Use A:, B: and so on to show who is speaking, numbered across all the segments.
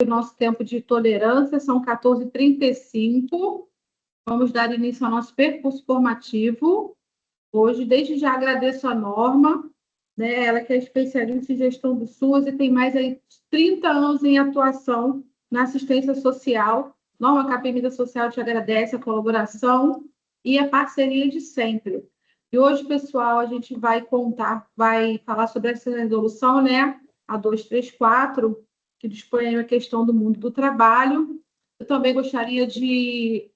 A: o nosso tempo de tolerância, são 14h35. Vamos dar início ao nosso percurso formativo. Hoje, desde já agradeço a Norma, né? Ela que é especialista em gestão do SUS e tem mais aí 30 anos em atuação na assistência social. Norma, a Capemida Social te agradece a colaboração e a parceria de sempre. E hoje, pessoal, a gente vai falar sobre essa resolução, né? A 234, que dispõe a questão do mundo do trabalho. Eu também gostaria de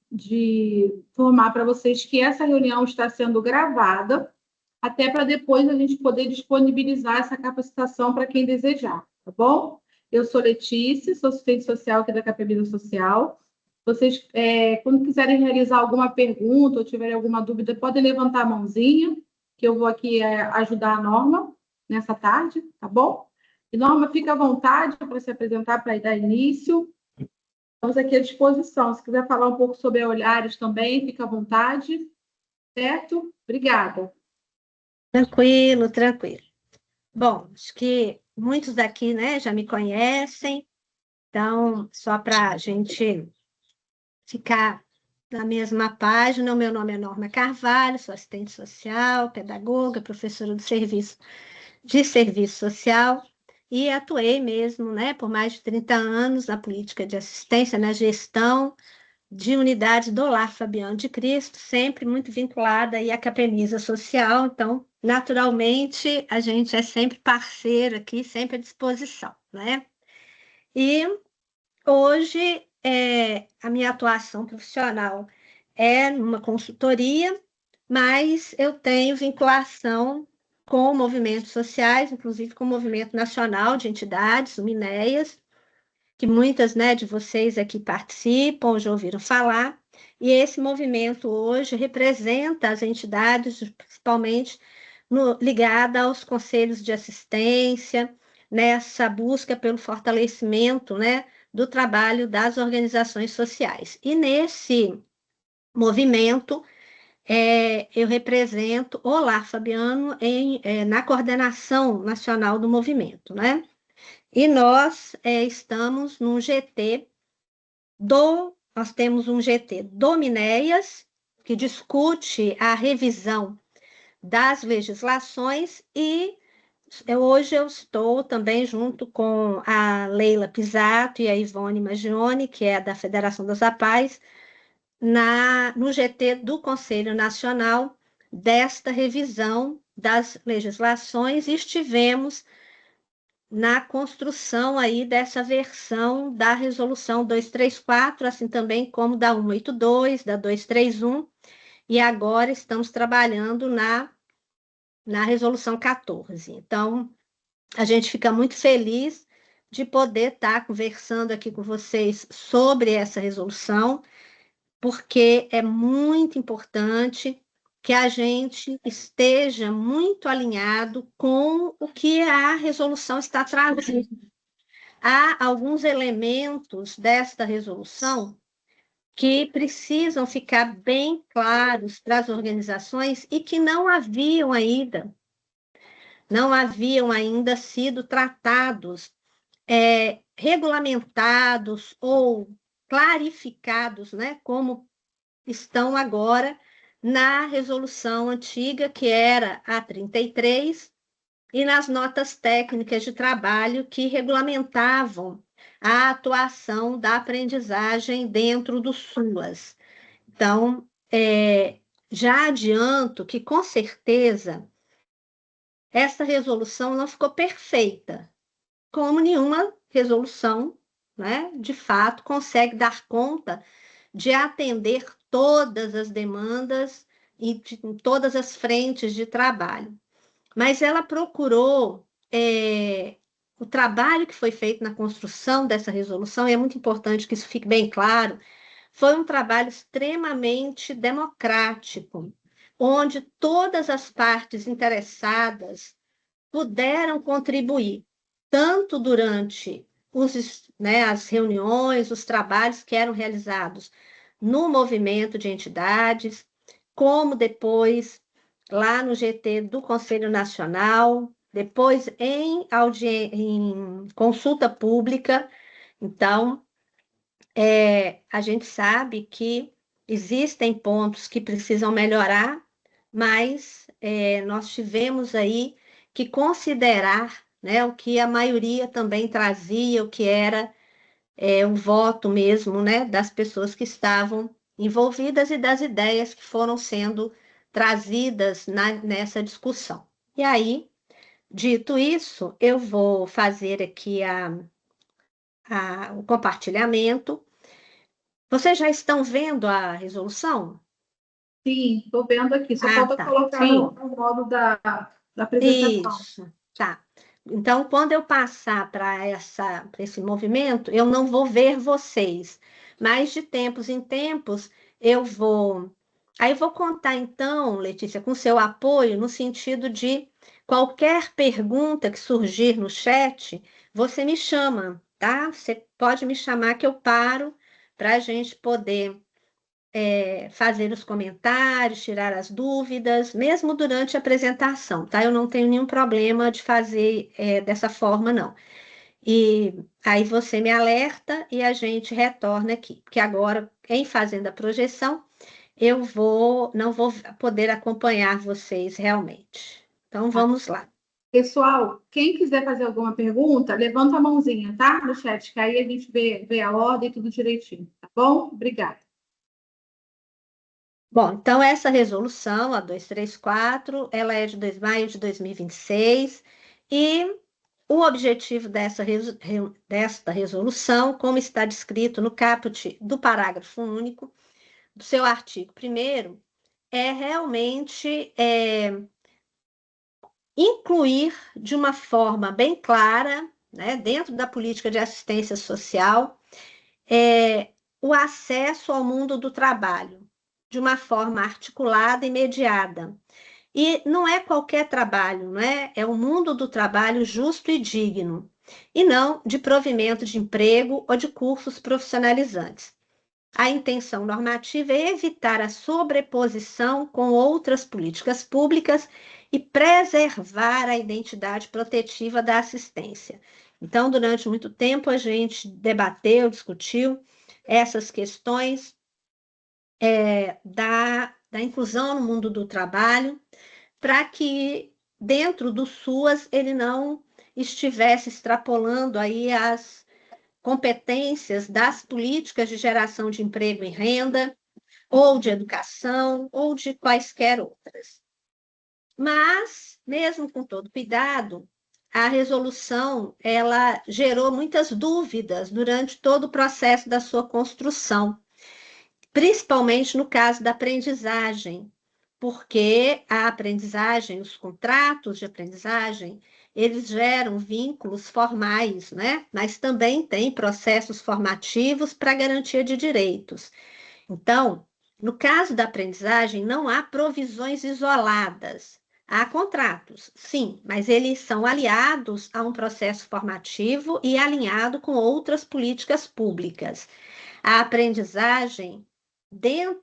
A: informar para vocês que essa reunião está sendo gravada, até para depois a gente poder disponibilizar essa capacitação para quem desejar, tá bom? Eu sou Letícia, sou assistente social aqui da Capemida Social. Vocês, quando quiserem realizar alguma pergunta ou tiverem alguma dúvida, podem levantar a mãozinha, que eu vou aqui ajudar a Norma nessa tarde, tá bom? E Norma, fica à vontade para se apresentar, para dar início. Estamos aqui à disposição. Se quiser falar um pouco sobre Olhares também, fica à vontade. Certo? Obrigada.
B: Tranquilo, tranquilo. Bom, acho que muitos daqui, né, já me conhecem, então, só para a gente ficar na mesma página, o meu nome é Norma Carvalho, sou assistente social, pedagoga, professora do serviço social, e atuei mesmo, né, por mais de 30 anos na política de assistência, na gestão de unidades do Lar Fabiano de Cristo, sempre muito vinculada aí à Capemisa Social, então, naturalmente, a gente é sempre parceiro aqui, sempre à disposição, né? E hoje, a minha atuação profissional é numa consultoria, mas eu tenho vinculação com movimentos sociais, inclusive com o Movimento Nacional de Entidades, o MINEAS, que muitas, né, de vocês aqui participam, já ouviram falar, e esse movimento hoje representa as entidades, principalmente ligada aos conselhos de assistência, nessa busca pelo fortalecimento, né, do trabalho das organizações sociais. E nesse movimento, eu represento o Lar Fabiano na coordenação nacional do movimento, né? E nós estamos num GT nós temos um GT do Minéias, que discute a revisão das legislações, e hoje eu estou também junto com a Leila Pisato e a Ivone Magione, que é da Federação das APAES, no GT do Conselho Nacional desta revisão das legislações, e estivemos na construção aí dessa versão da resolução 234, assim também como da 182, da 231, e agora estamos trabalhando na resolução 14. Então, a gente fica muito feliz de poder estar conversando aqui com vocês sobre essa resolução, porque é muito importante que a gente esteja muito alinhado com o que a resolução está trazendo. Há alguns elementos desta resolução que precisam ficar bem claros para as organizações e que não haviam ainda sido tratados, regulamentados ou clarificados, né, como estão agora na resolução antiga, que era a 33, e nas notas técnicas de trabalho que regulamentavam a atuação da aprendizagem dentro do SUAS. Então, já adianto que, com certeza, essa resolução não ficou perfeita, como nenhuma resolução, né, de fato, consegue dar conta de atender todas as demandas e de todas as frentes de trabalho. Mas ela procurou o trabalho que foi feito na construção dessa resolução, e é muito importante que isso fique bem claro, foi um trabalho extremamente democrático, onde todas as partes interessadas puderam contribuir, tanto durante as reuniões, os trabalhos que eram realizados no movimento de entidades, como depois lá no GT do Conselho Nacional, depois em consulta pública, Então, a gente sabe que existem pontos que precisam melhorar, mas nós tivemos aí que considerar, né, o que a maioria também trazia, o que era o voto mesmo, né, das pessoas que estavam envolvidas e das ideias que foram sendo trazidas nessa discussão. E aí, dito isso, eu vou fazer aqui o compartilhamento. Vocês já estão vendo a resolução?
A: Sim, estou vendo aqui. Só
B: Ah,
A: falta
B: tá.
A: colocar
B: Sim,
A: no modo da apresentação.
B: isso, tá. Então, quando eu passar para esse movimento, eu não vou ver vocês, mas de tempos em tempos eu vou. Aí eu vou contar, então, Letícia, com seu apoio, no sentido de qualquer pergunta que surgir no chat, você me chama, tá? Você pode me chamar que eu paro para a gente poder fazer os comentários, tirar as dúvidas, mesmo durante a apresentação, tá? Eu não tenho nenhum problema de fazer dessa forma, não. E aí você me alerta e a gente retorna aqui, porque agora, em fazendo a projeção, não vou poder acompanhar vocês realmente. Então, vamos lá.
A: Pessoal, quem quiser fazer alguma pergunta, levanta a mãozinha, tá? No chat, que aí a gente vê a ordem e tudo direitinho, tá bom? Obrigada.
B: Bom, então essa resolução, a 234, ela é de maio de 2026 e o objetivo desta resolução, como está descrito no caput do parágrafo único do seu artigo 1º, é realmente incluir de uma forma bem clara, né, dentro da política de assistência social, o acesso ao mundo do trabalho, de uma forma articulada e mediada. E não é qualquer trabalho, não é? É o mundo do trabalho justo e digno, e não de provimento de emprego ou de cursos profissionalizantes. A intenção normativa é evitar a sobreposição com outras políticas públicas e preservar a identidade protetiva da assistência. Então, durante muito tempo, a gente debateu, discutiu essas questões da inclusão no mundo do trabalho, para que dentro do SUAS ele não estivesse extrapolando aí as competências das políticas de geração de emprego e renda, ou de educação, ou de quaisquer outras. Mas, mesmo com todo cuidado, a resolução ela gerou muitas dúvidas durante todo o processo da sua construção, principalmente no caso da aprendizagem, porque a aprendizagem, os contratos de aprendizagem, eles geram vínculos formais, né? Mas também tem processos formativos para garantia de direitos. Então, no caso da aprendizagem, não há provisões isoladas. Há contratos, sim, mas eles são aliados a um processo formativo e alinhado com outras políticas públicas. A aprendizagem,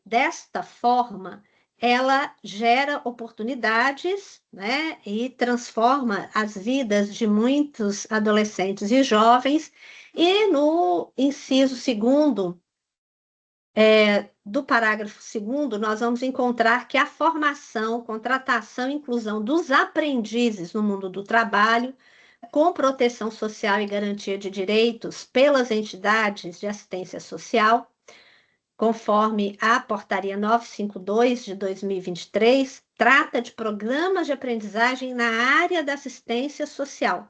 B: desta forma, ela gera oportunidades, né, e transforma as vidas de muitos adolescentes e jovens. E no inciso 2º do parágrafo 2º, nós vamos encontrar que a formação, contratação e inclusão dos aprendizes no mundo do trabalho, com proteção social e garantia de direitos pelas entidades de assistência social, conforme a Portaria 952 de 2023, trata de programas de aprendizagem na área da assistência social,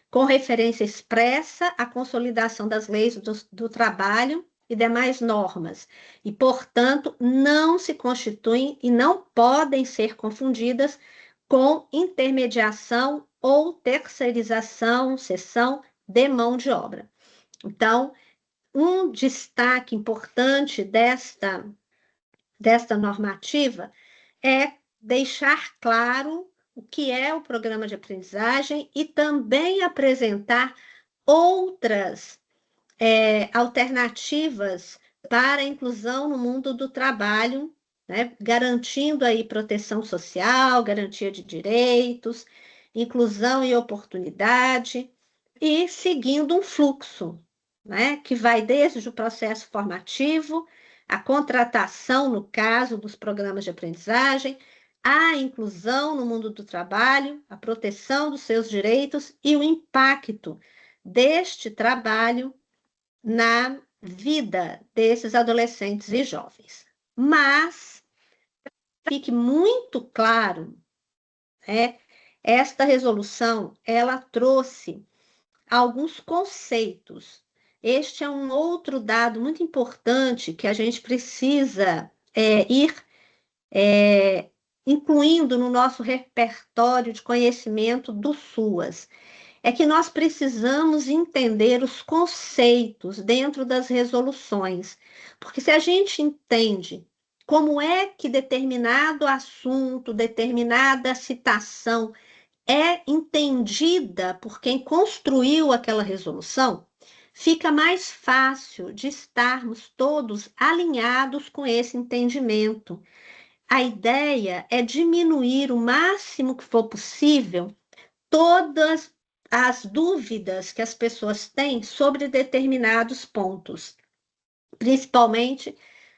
B: com referência expressa à consolidação das leis do trabalho e demais normas, e, portanto, não se constituem e não podem ser confundidas com intermediação ou terceirização, cessão de mão de obra. Então, um destaque importante desta normativa é deixar claro o que é o programa de aprendizagem e também apresentar outras alternativas para a inclusão no mundo do trabalho, né? Garantindo aí proteção social, garantia de direitos, inclusão e oportunidade, e seguindo um fluxo, né, que vai desde o processo formativo, a contratação, no caso dos programas de aprendizagem, a inclusão no mundo do trabalho, a proteção dos seus direitos e o impacto deste trabalho na vida desses adolescentes e jovens. Mas fique muito claro, esta resolução, ela trouxe alguns conceitos. Este é um outro dado muito importante que a gente precisa ir incluindo no nosso repertório de conhecimento do SUAS. É que nós precisamos entender os conceitos dentro das resoluções, porque se a gente entende como é que determinado assunto, determinada citação é entendida por quem construiu aquela resolução, fica mais fácil de estarmos todos alinhados com esse entendimento. A ideia é diminuir o máximo que for possível todas as dúvidas que as pessoas têm sobre determinados pontos, principalmente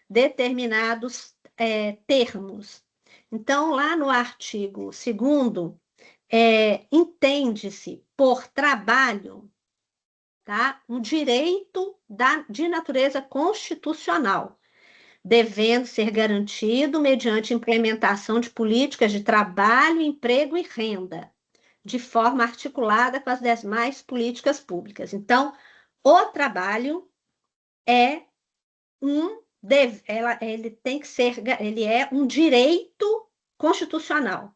B: determinados termos. Então, lá no artigo 2º, entende-se por trabalho, tá? Um direito de natureza constitucional, devendo ser garantido mediante implementação de políticas de trabalho, emprego e renda, de forma articulada com as demais políticas públicas. Então, o trabalho é ele é um direito constitucional,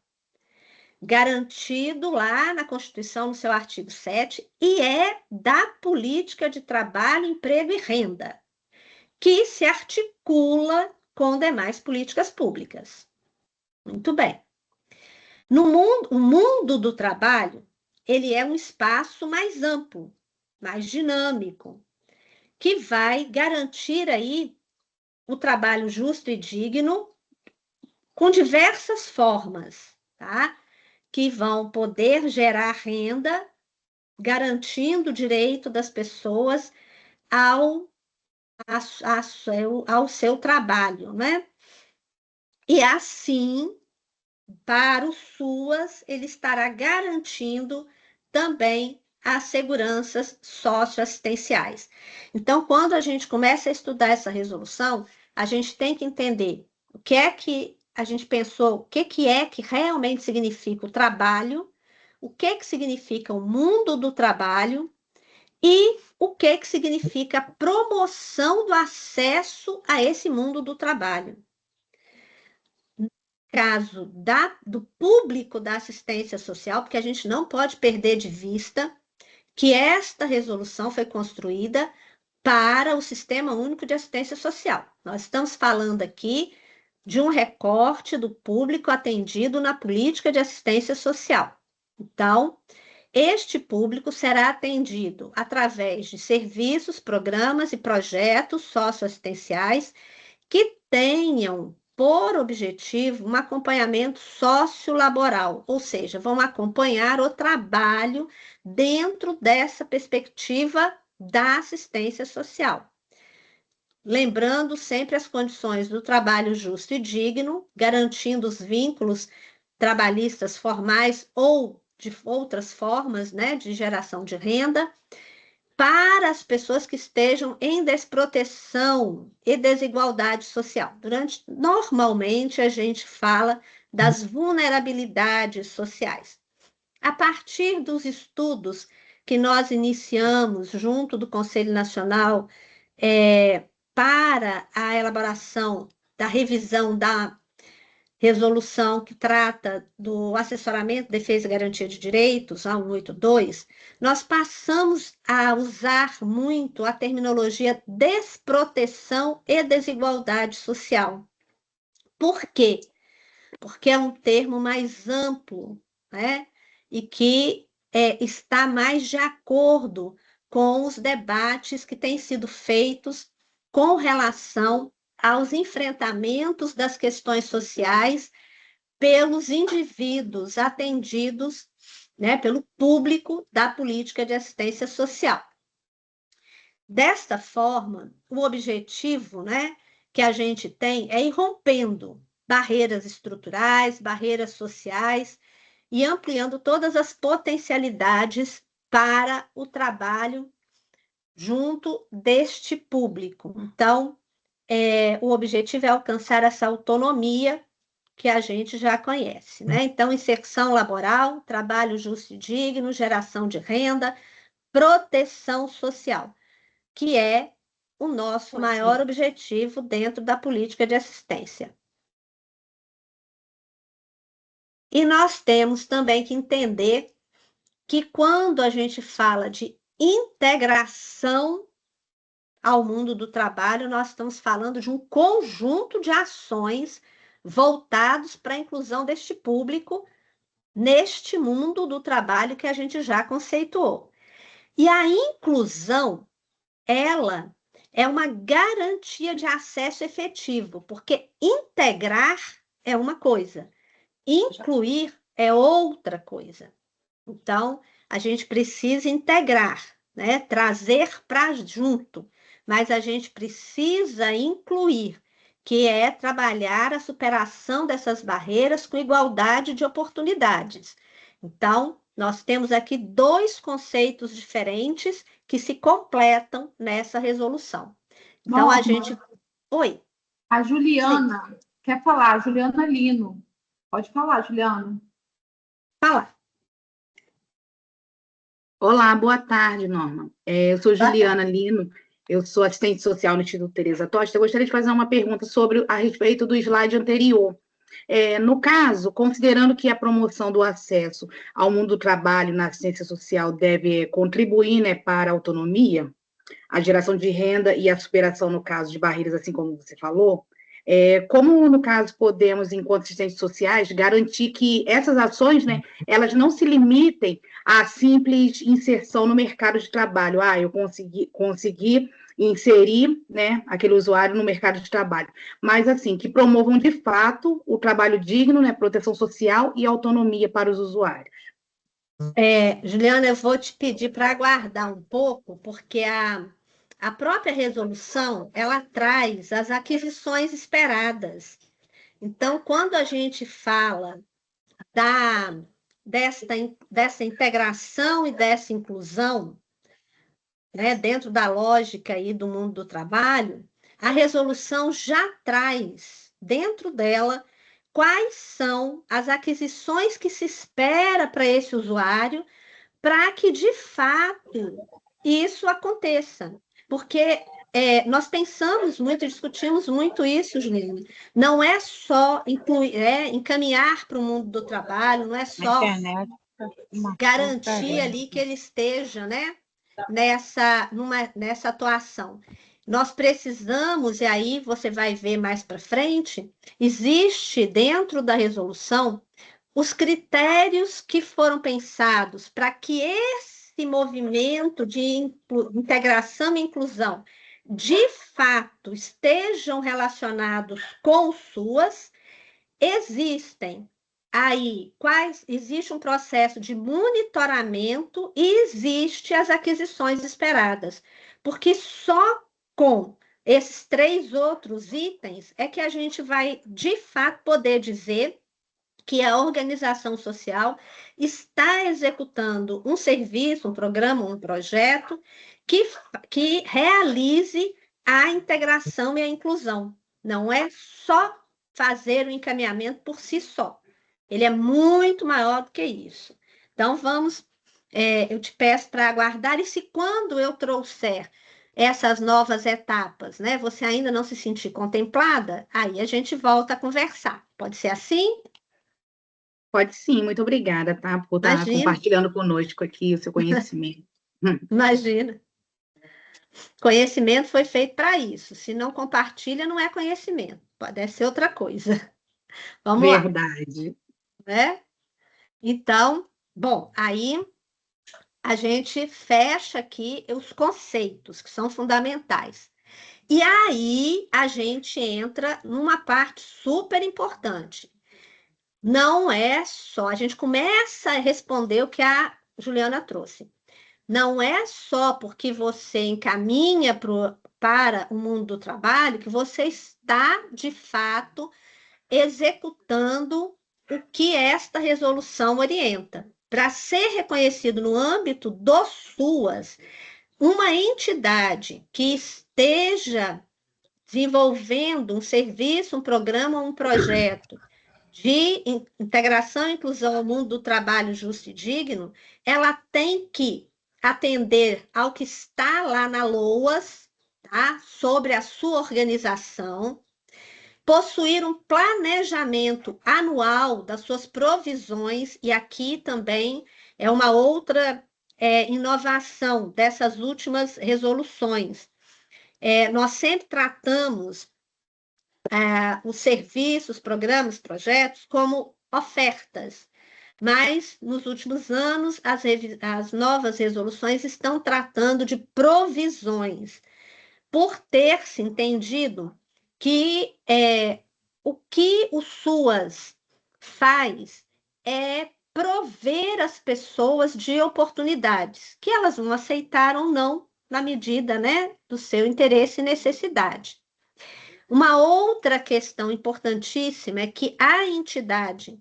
B: garantido lá na Constituição, no seu artigo 7, e é da política de trabalho, emprego e renda, que se articula com demais políticas públicas. Muito bem. O mundo do trabalho, ele é um espaço mais amplo, mais dinâmico, que vai garantir aí o trabalho justo e digno com diversas formas, tá? Que vão poder gerar renda, garantindo o direito das pessoas ao seu trabalho, né? E assim, para o SUAS, ele estará garantindo também as seguranças socioassistenciais. Então, quando a gente começa a estudar essa resolução, a gente tem que entender o que é que a gente pensou, o que é que realmente significa o trabalho, o que significa o mundo do trabalho e o que significa a promoção do acesso a esse mundo do trabalho. No caso do público da assistência social, porque a gente não pode perder de vista que esta resolução foi construída para o Sistema Único de Assistência Social. Nós estamos falando aqui de um recorte do público atendido na política de assistência social. Então, este público será atendido através de serviços, programas e projetos socioassistenciais que tenham por objetivo um acompanhamento sociolaboral, ou seja, vão acompanhar o trabalho dentro dessa perspectiva da assistência social. Lembrando sempre as condições do trabalho justo e digno, garantindo os vínculos trabalhistas formais ou de outras formas, né, de geração de renda, para as pessoas que estejam em desproteção e desigualdade social. Normalmente, a gente fala das vulnerabilidades sociais. A partir dos estudos que nós iniciamos junto do Conselho Nacional para a elaboração da revisão da resolução que trata do assessoramento, defesa e garantia de direitos, a 182, nós passamos a usar muito a terminologia desproteção e desigualdade social. Por quê? Porque é um termo mais amplo, né? E que está mais de acordo com os debates que têm sido feitos com relação aos enfrentamentos das questões sociais pelos indivíduos atendidos, né, pelo público da política de assistência social. Desta forma, o objetivo, né, que a gente tem é ir rompendo barreiras estruturais, barreiras sociais e ampliando todas as potencialidades para o trabalho junto deste público. Então, o objetivo é alcançar essa autonomia que a gente já conhece, né? Então, inserção laboral, trabalho justo e digno, geração de renda, proteção social, que é o nosso maior objetivo dentro da política de assistência. E nós temos também que entender que quando a gente fala de integração ao mundo do trabalho, nós estamos falando de um conjunto de ações voltados para a inclusão deste público neste mundo do trabalho que a gente já conceituou. E a inclusão, ela é uma garantia de acesso efetivo, porque integrar é uma coisa, incluir é outra coisa. Então, a gente precisa integrar, né? Trazer para junto, mas a gente precisa incluir, que é trabalhar a superação dessas barreiras com igualdade de oportunidades. Então, nós temos aqui dois conceitos diferentes que se completam nessa resolução. Então, a gente... Oi.
A: A Juliana quer falar, Juliana Lino. Pode falar, Juliana.
B: Fala.
C: Olá, boa tarde, Norma. Eu sou Juliana Lino, eu sou assistente social no Instituto Teresa Tosta. Eu gostaria de fazer uma pergunta a respeito do slide anterior. No caso, considerando que a promoção do acesso ao mundo do trabalho na assistência social deve contribuir, né, para a autonomia, a geração de renda e a superação, no caso, de barreiras, assim como você falou, como, no caso, podemos, enquanto assistentes sociais, garantir que essas ações, né, elas não se limitem à simples inserção no mercado de trabalho. Eu consegui inserir, né, aquele usuário no mercado de trabalho, mas, assim, que promovam, de fato, o trabalho digno, né, proteção social e autonomia para os usuários.
B: Juliana, eu vou te pedir para aguardar um pouco, porque a própria resolução, ela traz as aquisições esperadas. Então, quando a gente fala dessa integração e dessa inclusão, né, dentro da lógica aí do mundo do trabalho, a resolução já traz dentro dela quais são as aquisições que se espera para esse usuário para que, de fato, isso aconteça. Porque nós pensamos muito, discutimos muito isso, Juliana. Não é só encaminhar para o mundo do trabalho, não é só garantir ali que ele esteja, né, nessa atuação. Nós precisamos, e aí você vai ver mais para frente, existe dentro da resolução os critérios que foram pensados para que esse movimento de integração e inclusão de fato estejam relacionados com os SUAS, existem aí existe um processo de monitoramento e existe as aquisições esperadas, porque só com esses 3 outros itens é que a gente vai de fato poder dizer que a organização social está executando um serviço, um programa, um projeto que realize a integração e a inclusão. Não é só fazer o encaminhamento por si só. Ele é muito maior do que isso. Então, eu te peço para aguardar, e se quando eu trouxer essas novas etapas, né, você ainda não se sentir contemplada, aí a gente volta a conversar. Pode ser assim?
C: Pode sim, muito obrigada, tá, por estar compartilhando conosco aqui o seu conhecimento.
B: Imagina. Conhecimento foi feito para isso. Se não compartilha, não é conhecimento. Pode ser outra coisa. Vamos lá.
C: Verdade.
B: Né? Então, bom, aí a gente fecha aqui os conceitos que são fundamentais. E aí a gente entra numa parte super importante. Não é só, a gente começa a responder o que a Juliana trouxe. Não é só porque você encaminha para o mundo do trabalho que você está, de fato, executando o que esta resolução orienta. Para ser reconhecido no âmbito do SUAS, uma entidade que esteja desenvolvendo um serviço, um programa, um projeto de integração e inclusão ao mundo do trabalho justo e digno, ela tem que atender ao que está lá na LOAS, tá? Sobre a sua organização, possuir um planejamento anual das suas provisões, e aqui também é uma outra inovação dessas últimas resoluções. Nós sempre tratamos os serviços, programas, projetos como ofertas, mas nos últimos anos as novas resoluções estão tratando de provisões, por ter se entendido que o que o SUAS faz é prover as pessoas de oportunidades, que elas vão aceitar ou não, na medida, né, do seu interesse e necessidade. Uma outra questão importantíssima é que a entidade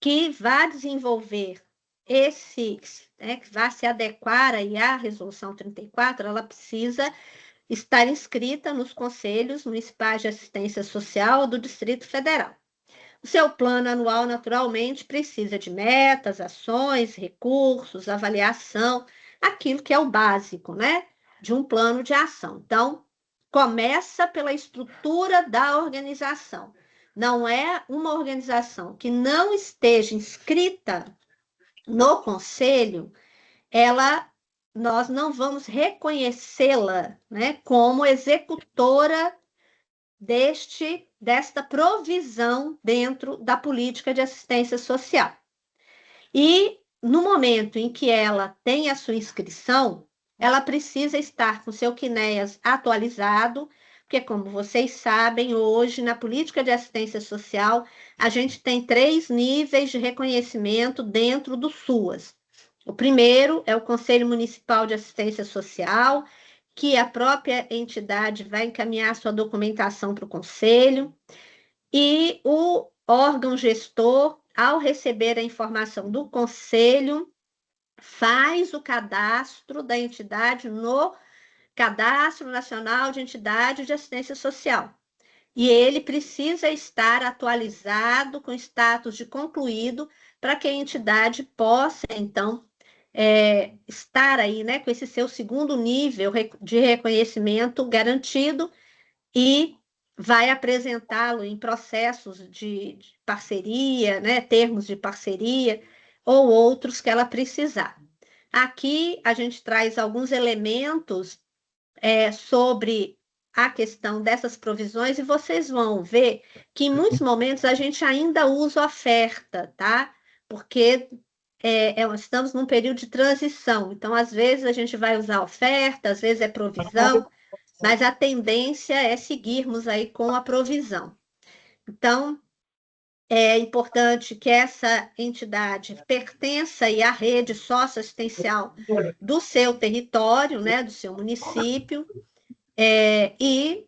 B: que vai desenvolver que vai se adequar aí à Resolução 34, ela precisa estar inscrita nos conselhos municipais de assistência social do Distrito Federal. O seu plano anual, naturalmente, precisa de metas, ações, recursos, avaliação, aquilo que é o básico, né, de um plano de ação. Então, começa pela estrutura da organização. Não é uma organização que não esteja inscrita no conselho, nós não vamos reconhecê-la, né, como executora desta provisão dentro da política de assistência social. E no momento em que ela tem a sua inscrição, ela precisa estar com seu CNEAS atualizado, porque, como vocês sabem, hoje, na política de assistência social, a gente tem 3 níveis de reconhecimento dentro do SUAS. O primeiro é o Conselho Municipal de Assistência Social, que a própria entidade vai encaminhar sua documentação para o conselho, e o órgão gestor, ao receber a informação do conselho, faz o cadastro da entidade no Cadastro Nacional de Entidade de Assistência Social. E ele precisa estar atualizado com status de concluído para que a entidade possa, então, estar aí, né, com esse seu segundo nível de reconhecimento garantido, e vai apresentá-lo em processos de parceria, né, termos de parceria ou outros que ela precisar. Aqui a gente traz alguns elementos sobre a questão dessas provisões, e vocês vão ver que em muitos momentos a gente ainda usa oferta, tá? Porque estamos num período de transição, então às vezes a gente vai usar oferta, às vezes é provisão, mas a tendência é seguirmos aí com a provisão. Então, é importante que essa entidade pertença aí à rede socioassistencial do seu território, né, do seu município, e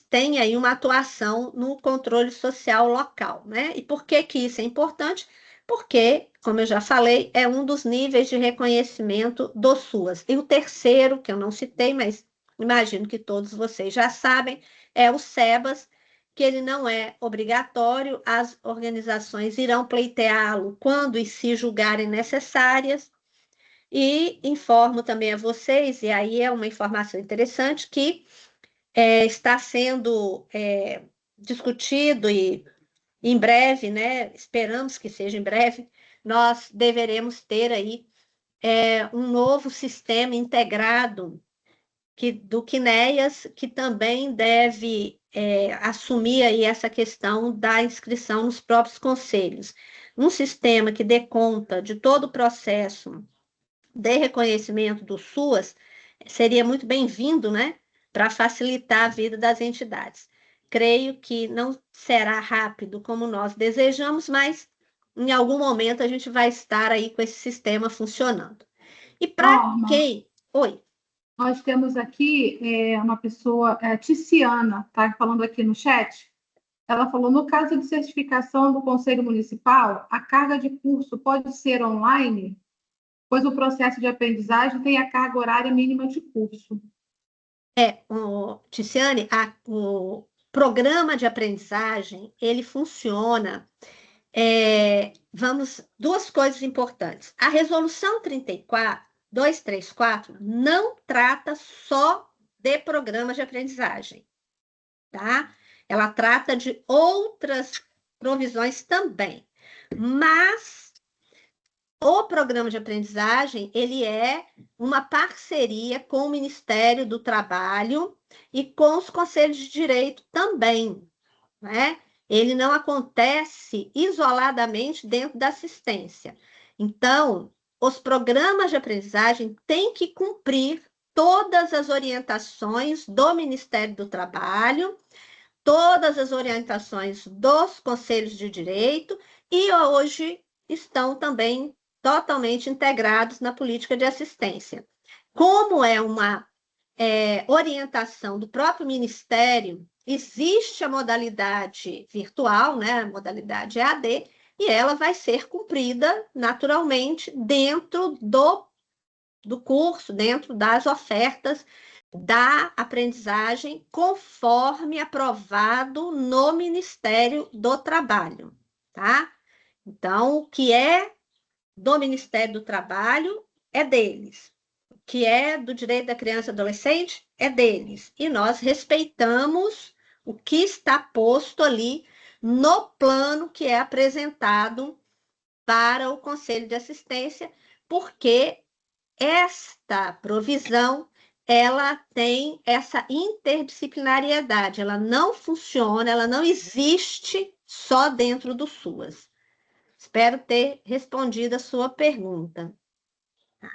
B: tenha aí uma atuação no controle social local, né? E por que isso é importante? Porque, como eu já falei, é um dos níveis de reconhecimento do SUAS. E o terceiro, que eu não citei, mas imagino que todos vocês já sabem, é o SEBAS, que ele não é obrigatório, as organizações irão pleiteá-lo quando e se julgarem necessárias. E informo também a vocês, e aí é uma informação interessante, que está sendo discutido, e em breve, né, esperamos que seja em breve, nós deveremos ter aí um novo sistema integrado do CNEAS, que também deve assumir aí essa questão da inscrição nos próprios conselhos. Um sistema que dê conta de todo o processo de reconhecimento do SUAS seria muito bem-vindo, né, para facilitar a vida das entidades. Creio que não será rápido como nós desejamos, mas em algum momento a gente vai estar aí com esse sistema funcionando. E para
A: Norma,
B: quem? Oi.
A: nós temos aqui uma pessoa, Ticiana, está falando aqui no chat. Ela falou, no caso de certificação do Conselho Municipal, a carga de curso pode ser online, pois o processo de aprendizagem tem a carga horária mínima de curso.
B: Ticiane, o programa de aprendizagem, ele funciona. Duas coisas importantes. A resolução 234 não trata só de programas de aprendizagem, tá? Ela trata de outras provisões também, mas o programa de aprendizagem, ele é uma parceria com o Ministério do Trabalho e com os conselhos de direito também, né? Ele não acontece isoladamente dentro da assistência. Então, os programas de aprendizagem têm que cumprir todas as orientações do Ministério do Trabalho, todas as orientações dos conselhos de direito e hoje estão também totalmente integrados na política de assistência. Como é uma orientação do próprio Ministério, existe a modalidade virtual, né, a modalidade EAD, e ela vai ser cumprida naturalmente dentro do curso, dentro das ofertas da aprendizagem, conforme aprovado no Ministério do Trabalho, tá? Então, o que é do Ministério do Trabalho é deles. O que é do direito da criança e adolescente é deles. E nós respeitamos o que está posto ali no plano que é apresentado para o Conselho de Assistência, porque esta provisão ela tem essa interdisciplinariedade, ela não funciona, ela não existe só dentro do SUAS. Espero ter respondido a sua pergunta.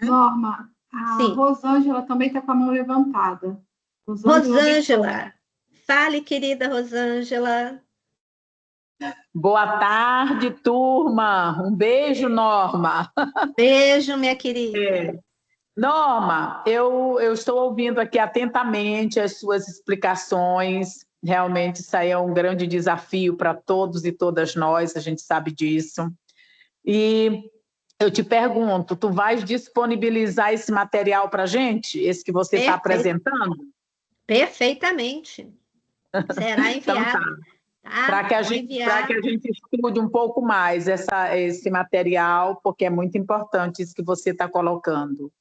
A: Norma, a
B: Sim.
A: Rosângela também está com a mão levantada.
B: Rosângela, fale, querida Rosângela.
D: Boa tarde, turma. Um beijo, Norma.
B: Beijo, minha querida.
D: Norma, eu estou ouvindo aqui atentamente as suas explicações. Realmente, isso aí é um grande desafio para todos e todas nós, a gente sabe disso. E eu te pergunto, tu vais disponibilizar esse material para a gente, esse que você está apresentando?
B: Perfeitamente. Será enviado.
D: Então, tá. Para que a gente estude um pouco mais esse material, porque é muito importante isso que você está colocando.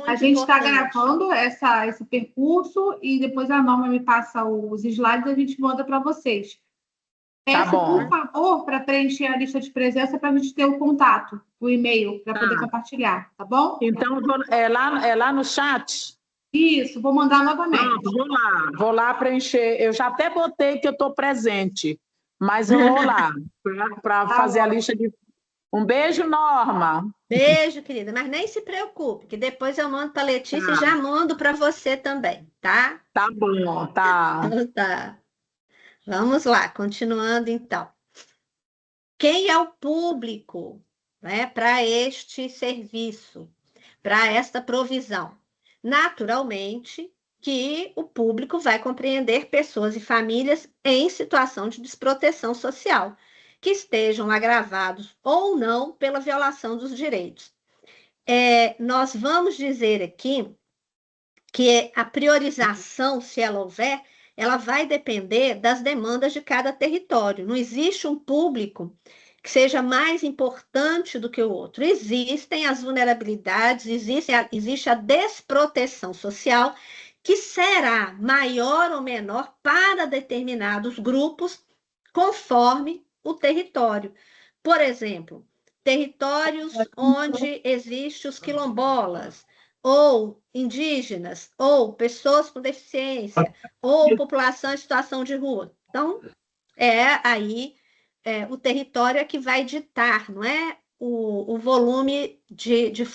A: A gente está gravando esse percurso e depois a Norma me passa os slides e a gente manda para vocês. Peço, por favor, para preencher a lista de presença para a gente ter o contato, o e-mail, para poder compartilhar, tá bom?
D: Então, é lá no chat?
A: Isso, vou mandar novamente.
D: Vou lá preencher. Eu já até botei que eu estou presente, mas eu vou lá para fazer a lista de... Um beijo, Norma.
B: Beijo, querida. Mas nem se preocupe, que depois eu mando para a Letícia e já mando para você também, tá?
D: Tá bom, tá.
B: Então, tá. Vamos lá, continuando então. Quem é o público, né, para este serviço, para esta provisão? Naturalmente que o público vai compreender pessoas e famílias em situação de desproteção social, que estejam agravados ou não pela violação dos direitos. Nós vamos dizer aqui que a priorização, se ela houver, ela vai depender das demandas de cada território. Não existe um público que seja mais importante do que o outro. Existem as vulnerabilidades, existe a desproteção social, que será maior ou menor para determinados grupos, conforme o território. Por exemplo, territórios onde existem os quilombolas, ou indígenas, ou pessoas com deficiência, ou população em situação de rua. Então, o território é que vai ditar, não é? O volume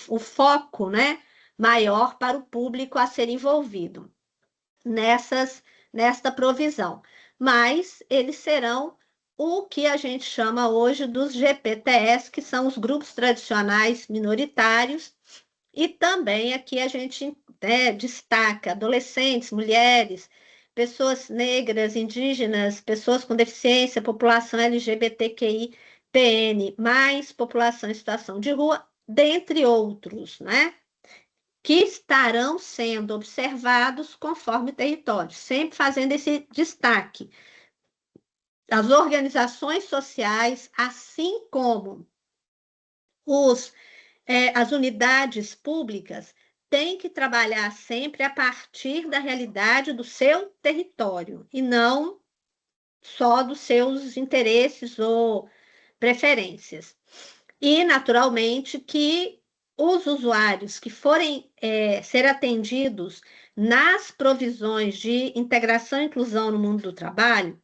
B: o foco, né? Maior para o público a ser envolvido nesta provisão. Mas eles serão o que a gente chama hoje dos GPTS, que são os grupos tradicionais minoritários, E também aqui a gente destaca adolescentes, mulheres, pessoas negras, indígenas, pessoas com deficiência, população LGBTQI, PN, mais população em situação de rua, dentre outros, né? Que estarão sendo observados conforme o território, sempre fazendo esse destaque. As organizações sociais, assim como as unidades públicas, têm que trabalhar sempre a partir da realidade do seu território e não só dos seus interesses ou preferências. E, naturalmente, que os usuários que forem ser atendidos nas provisões de integração e inclusão no mundo do trabalho,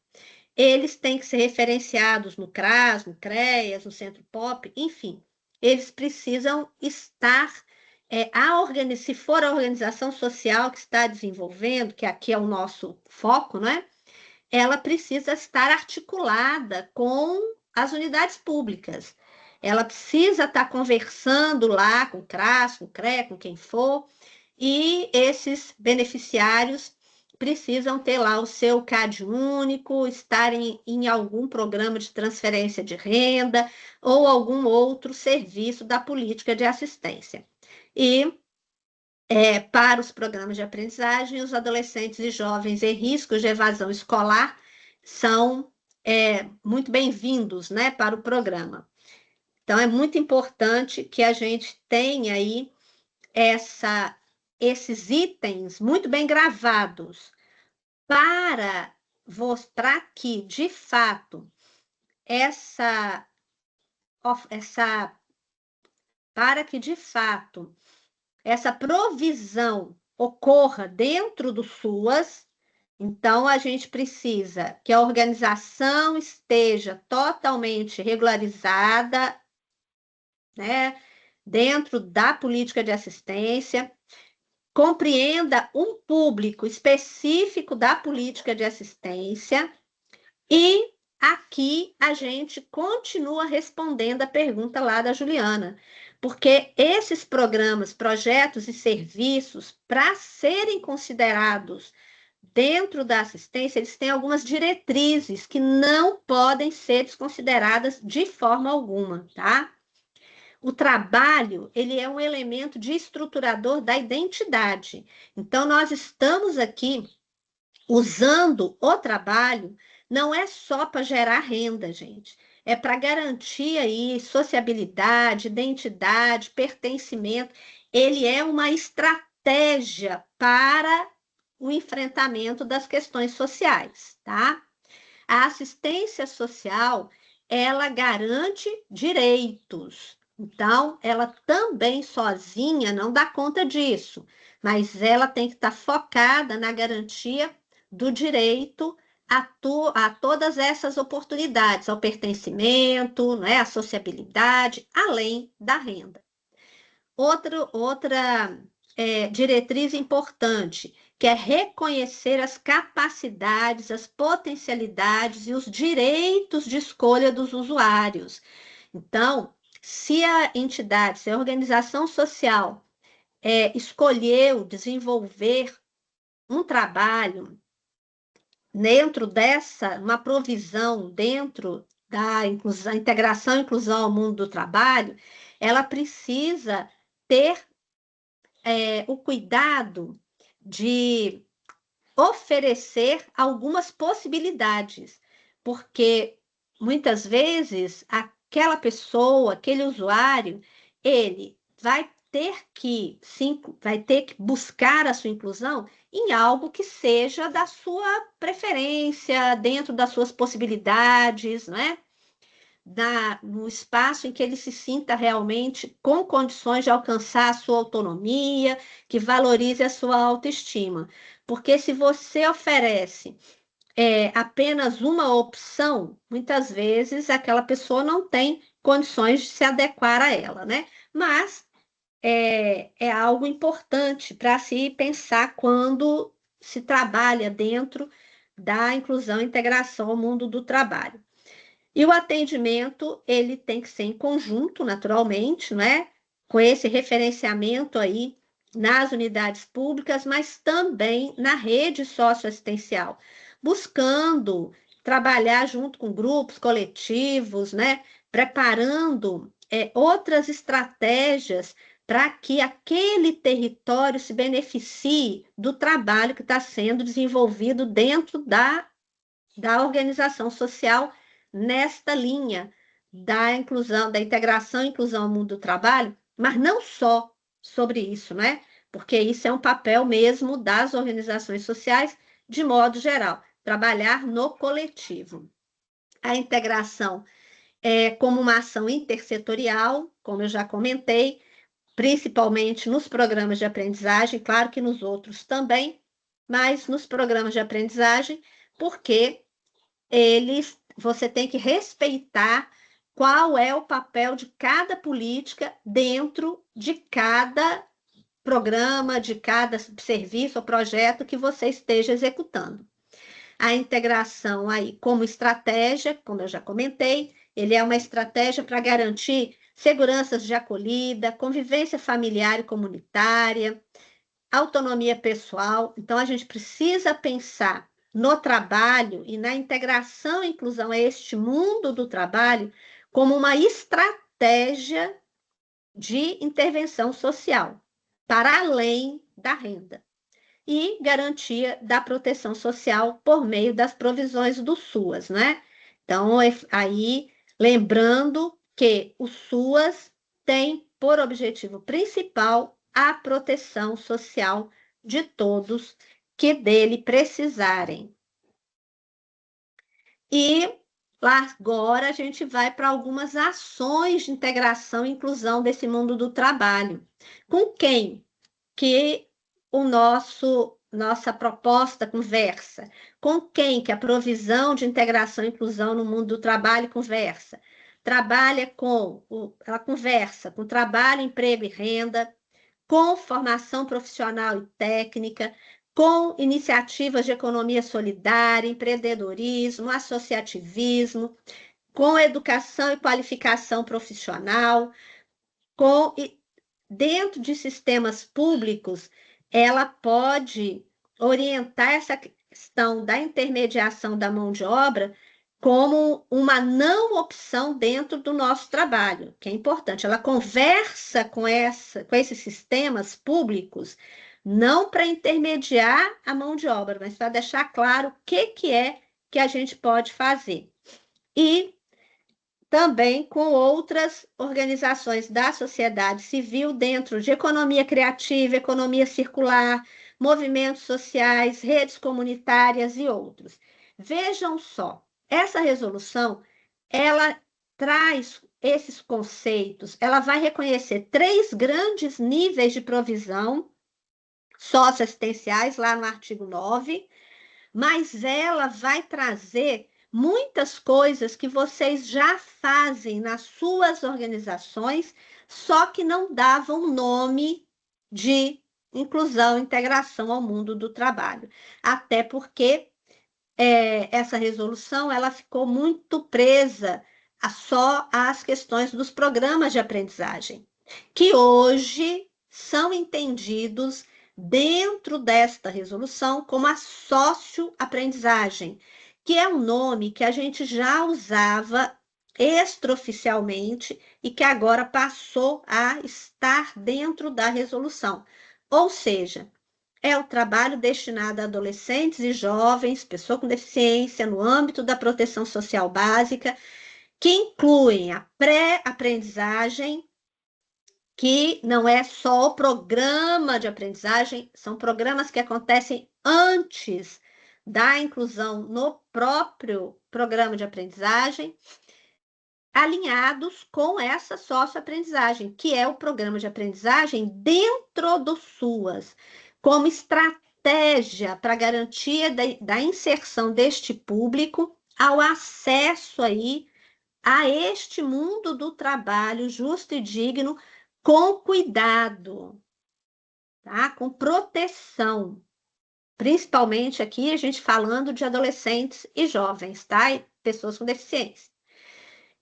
B: eles têm que ser referenciados no CRAS, no CREAS, no Centro POP, enfim, eles precisam estar, se for a organização social que está desenvolvendo, que aqui é o nosso foco, né? Ela precisa estar articulada com as unidades públicas. Ela precisa estar conversando lá com o CRAS, com o CREA, com quem for, e esses beneficiários precisam ter lá o seu CAD único, estarem em algum programa de transferência de renda ou algum outro serviço da política de assistência. E para os programas de aprendizagem, os adolescentes e jovens em riscos de evasão escolar são muito bem-vindos, né, para o programa. Então, é muito importante que a gente tenha aí esses itens muito bem gravados para mostrar que, de fato, para que, de fato, essa provisão ocorra dentro do SUAS, então a gente precisa que a organização esteja totalmente regularizada, né, dentro da política de assistência, compreenda um público específico da política de assistência e aqui a gente continua respondendo a pergunta lá da Juliana, porque esses programas, projetos e serviços, para serem considerados dentro da assistência, eles têm algumas diretrizes que não podem ser desconsideradas de forma alguma, tá? O trabalho, ele é um elemento de estruturador da identidade. Então, nós estamos aqui usando o trabalho, não é só para gerar renda, gente. É para garantir aí sociabilidade, identidade, pertencimento. Ele é uma estratégia para o enfrentamento das questões sociais, tá? A assistência social, ela garante direitos. Então, ela também sozinha não dá conta disso, mas ela tem que estar focada na garantia do direito a todas essas oportunidades, ao pertencimento, né, à sociabilidade, além da renda. Outra diretriz importante, que é reconhecer as capacidades, as potencialidades e os direitos de escolha dos usuários. Então, se a entidade, se a organização social escolheu desenvolver um trabalho dentro uma provisão dentro da integração e inclusão ao mundo do trabalho, ela precisa ter o cuidado de oferecer algumas possibilidades, porque muitas vezes aquela pessoa, aquele usuário, ele vai ter que buscar a sua inclusão em algo que seja da sua preferência, dentro das suas possibilidades, né? No espaço em que ele se sinta realmente com condições de alcançar a sua autonomia, que valorize a sua autoestima. Porque se você oferece apenas uma opção, muitas vezes aquela pessoa não tem condições de se adequar a ela, né? Mas é algo importante para se pensar quando se trabalha dentro da inclusão e integração ao mundo do trabalho. E o atendimento, ele tem que ser em conjunto, naturalmente, não é? com esse referenciamento aí nas unidades públicas, mas também na rede socioassistencial, buscando trabalhar junto com grupos coletivos, né, preparando outras estratégias para que aquele território se beneficie do trabalho que está sendo desenvolvido dentro da organização social nesta linha da inclusão, da integração e inclusão ao mundo do trabalho, mas não só sobre isso, né? Porque isso é um papel mesmo das organizações sociais, de modo geral, trabalhar no coletivo. A integração é como uma ação intersetorial, como eu já comentei, principalmente nos programas de aprendizagem, claro que nos outros também, mas nos programas de aprendizagem, porque você tem que respeitar qual é o papel de cada política dentro de cada programa, de cada serviço ou projeto que você esteja executando. A integração aí como estratégia, como eu já comentei, ele é uma estratégia para garantir seguranças de acolhida, convivência familiar e comunitária, autonomia pessoal. Então, a gente precisa pensar no trabalho e na integração e inclusão a este mundo do trabalho como uma estratégia de intervenção social, para além da renda, e garantia da proteção social por meio das provisões do SUAS, né? Então, aí, lembrando que o SUAS tem por objetivo principal a proteção social de todos que dele precisarem. E lá agora a gente vai para algumas ações de integração e inclusão desse mundo do trabalho. Com quem que nossa proposta conversa? Com quem que a provisão de integração e inclusão no mundo do trabalho conversa? Ela conversa com trabalho, emprego e renda, com formação profissional e técnica, com iniciativas de economia solidária, empreendedorismo, associativismo, com educação e qualificação profissional, dentro de sistemas públicos, ela pode orientar essa questão da intermediação da mão de obra como uma não opção dentro do nosso trabalho, que é importante. Ela conversa com esses sistemas públicos, não para intermediar a mão de obra, mas para deixar claro o que é que a gente pode fazer. E também com outras organizações da sociedade civil dentro de economia criativa, economia circular, movimentos sociais, redes comunitárias e outros. Vejam só, essa resolução, ela traz esses conceitos, ela vai reconhecer 3 grandes níveis de provisão socioassistenciais, lá no artigo 9, mas ela vai trazer muitas coisas que vocês já fazem nas suas organizações, só que não davam nome de inclusão e integração ao mundo do trabalho. Até porque essa resolução ela ficou muito presa só às questões dos programas de aprendizagem, que hoje são entendidos dentro desta resolução como a socioaprendizagem, que é um nome que a gente já usava extraoficialmente e que agora passou a estar dentro da resolução. Ou seja, é o trabalho destinado a adolescentes e jovens, pessoas com deficiência, no âmbito da proteção social básica, que incluem a pré-aprendizagem, que não é só o programa de aprendizagem, são programas que acontecem antes da inclusão no próprio programa de aprendizagem, alinhados com essa socioaprendizagem, que é o programa de aprendizagem dentro do SUAS, como estratégia para garantia da inserção deste público ao acesso aí a este mundo do trabalho justo e digno, com cuidado, tá? Com proteção. Principalmente aqui a gente falando de adolescentes e jovens, tá? E pessoas com deficiência.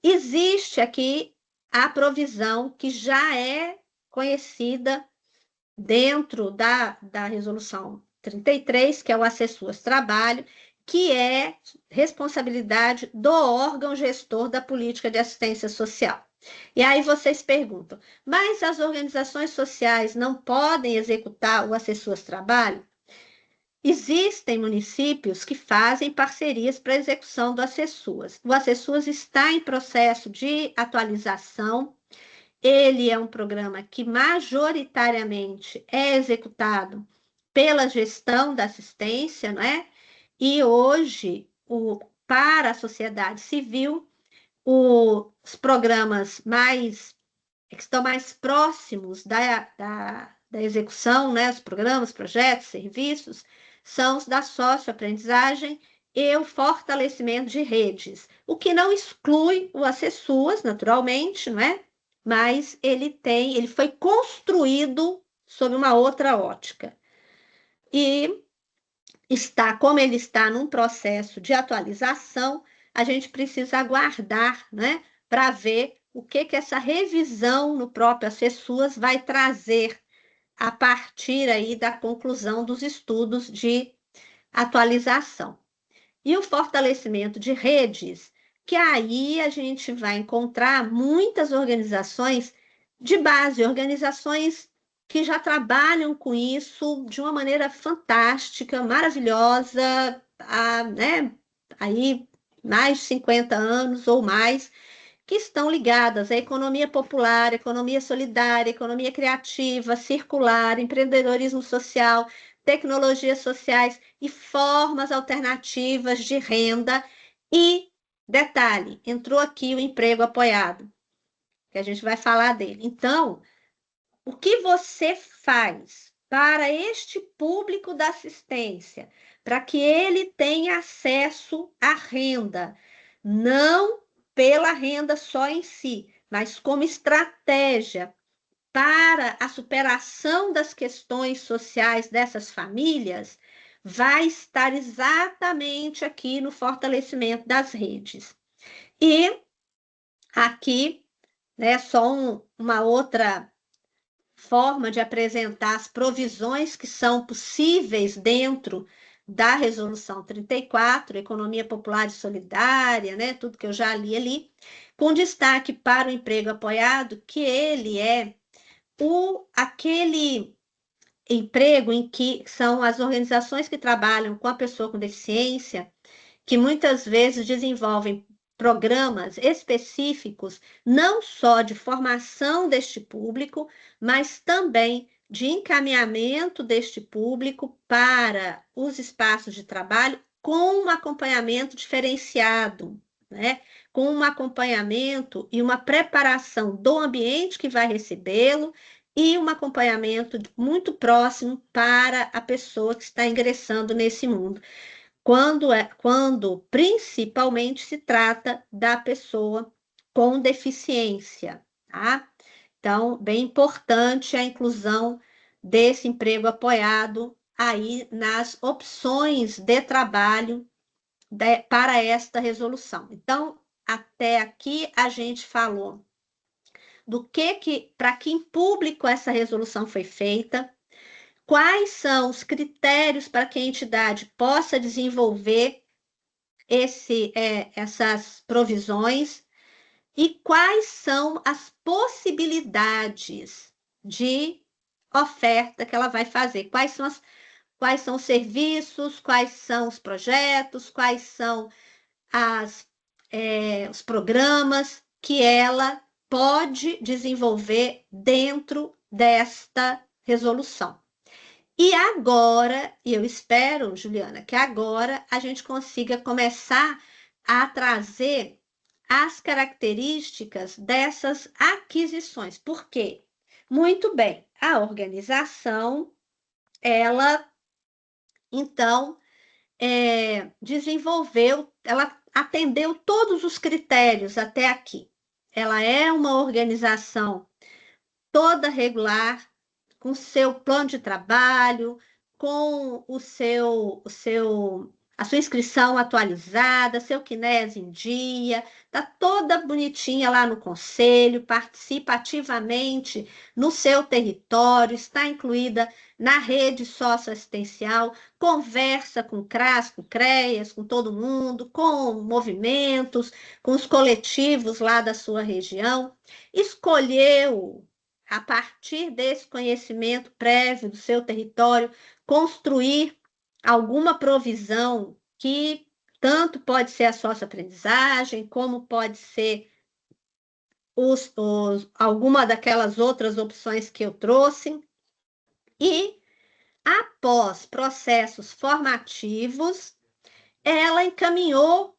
B: Existe aqui a provisão que já é conhecida dentro da Resolução 33, que é o Assessuas Trabalho, que é responsabilidade do órgão gestor da política de assistência social. E aí vocês perguntam, mas as organizações sociais não podem executar o Assessuas Trabalho? Existem municípios que fazem parcerias para a execução do Assessuas. O Assessuas está em processo de atualização. Ele é um programa que majoritariamente é executado pela gestão da assistência, não é? E hoje, para a sociedade civil, os programas que estão mais próximos da execução, né? Os programas, projetos, serviços, são os da socioaprendizagem e o fortalecimento de redes, o que não exclui o Assessuas, naturalmente, não é? Mas ele foi construído sob uma outra ótica. E como ele está num processo de atualização, a gente precisa aguardar, né, para ver o que essa revisão no próprio Assessuas vai trazer a partir aí da conclusão dos estudos de atualização. E o fortalecimento de redes, que aí a gente vai encontrar muitas organizações de base, organizações que já trabalham com isso de uma maneira fantástica, maravilhosa, né, aí mais de 50 anos ou mais, que estão ligadas à economia popular, economia solidária, economia criativa, circular, empreendedorismo social, tecnologias sociais e formas alternativas de renda. E, detalhe, entrou aqui o emprego apoiado, que a gente vai falar dele. Então, o que você faz para este público da assistência, para que ele tenha acesso à renda, não pela renda só em si, mas como estratégia para a superação das questões sociais dessas famílias, vai estar exatamente aqui no fortalecimento das redes. E aqui, né, só uma outra forma de apresentar as provisões que são possíveis dentro da Resolução 34, Economia Popular e Solidária, né, tudo que eu já li ali, com destaque para o emprego apoiado, que ele é aquele emprego em que são as organizações que trabalham com a pessoa com deficiência, que muitas vezes desenvolvem programas específicos, não só de formação deste público, mas também de encaminhamento deste público para os espaços de trabalho com um acompanhamento diferenciado, né? Com um acompanhamento e uma preparação do ambiente que vai recebê-lo e um acompanhamento muito próximo para a pessoa que está ingressando nesse mundo. Quando principalmente se trata da pessoa com deficiência, tá? Então, bem importante a inclusão desse emprego apoiado aí nas opções de trabalho para esta resolução. Então, até aqui a gente falou para que público essa resolução foi feita, quais são os critérios para que a entidade possa desenvolver essas provisões e quais são as possibilidades de oferta que ela vai fazer, quais são os serviços, quais são os projetos, quais são os programas que ela pode desenvolver dentro desta resolução. E agora, e eu espero, Juliana, que agora a gente consiga começar a trazer as características dessas aquisições. Por quê? Muito bem, a organização, ela, então, ela atendeu todos os critérios até aqui. Ela é uma organização toda regular, com seu plano de trabalho, com o seu a sua inscrição atualizada, seu CNES em dia, está toda bonitinha lá no conselho, participa ativamente no seu território, está incluída na rede socioassistencial, conversa com o CRAS, com o CREAS, com todo mundo, com movimentos, com os coletivos lá da sua região, escolheu, a partir desse conhecimento prévio do seu território, construir alguma provisão que tanto pode ser a sócio-aprendizagem, como pode ser alguma daquelas outras opções que eu trouxe. E, após processos formativos, ela encaminhou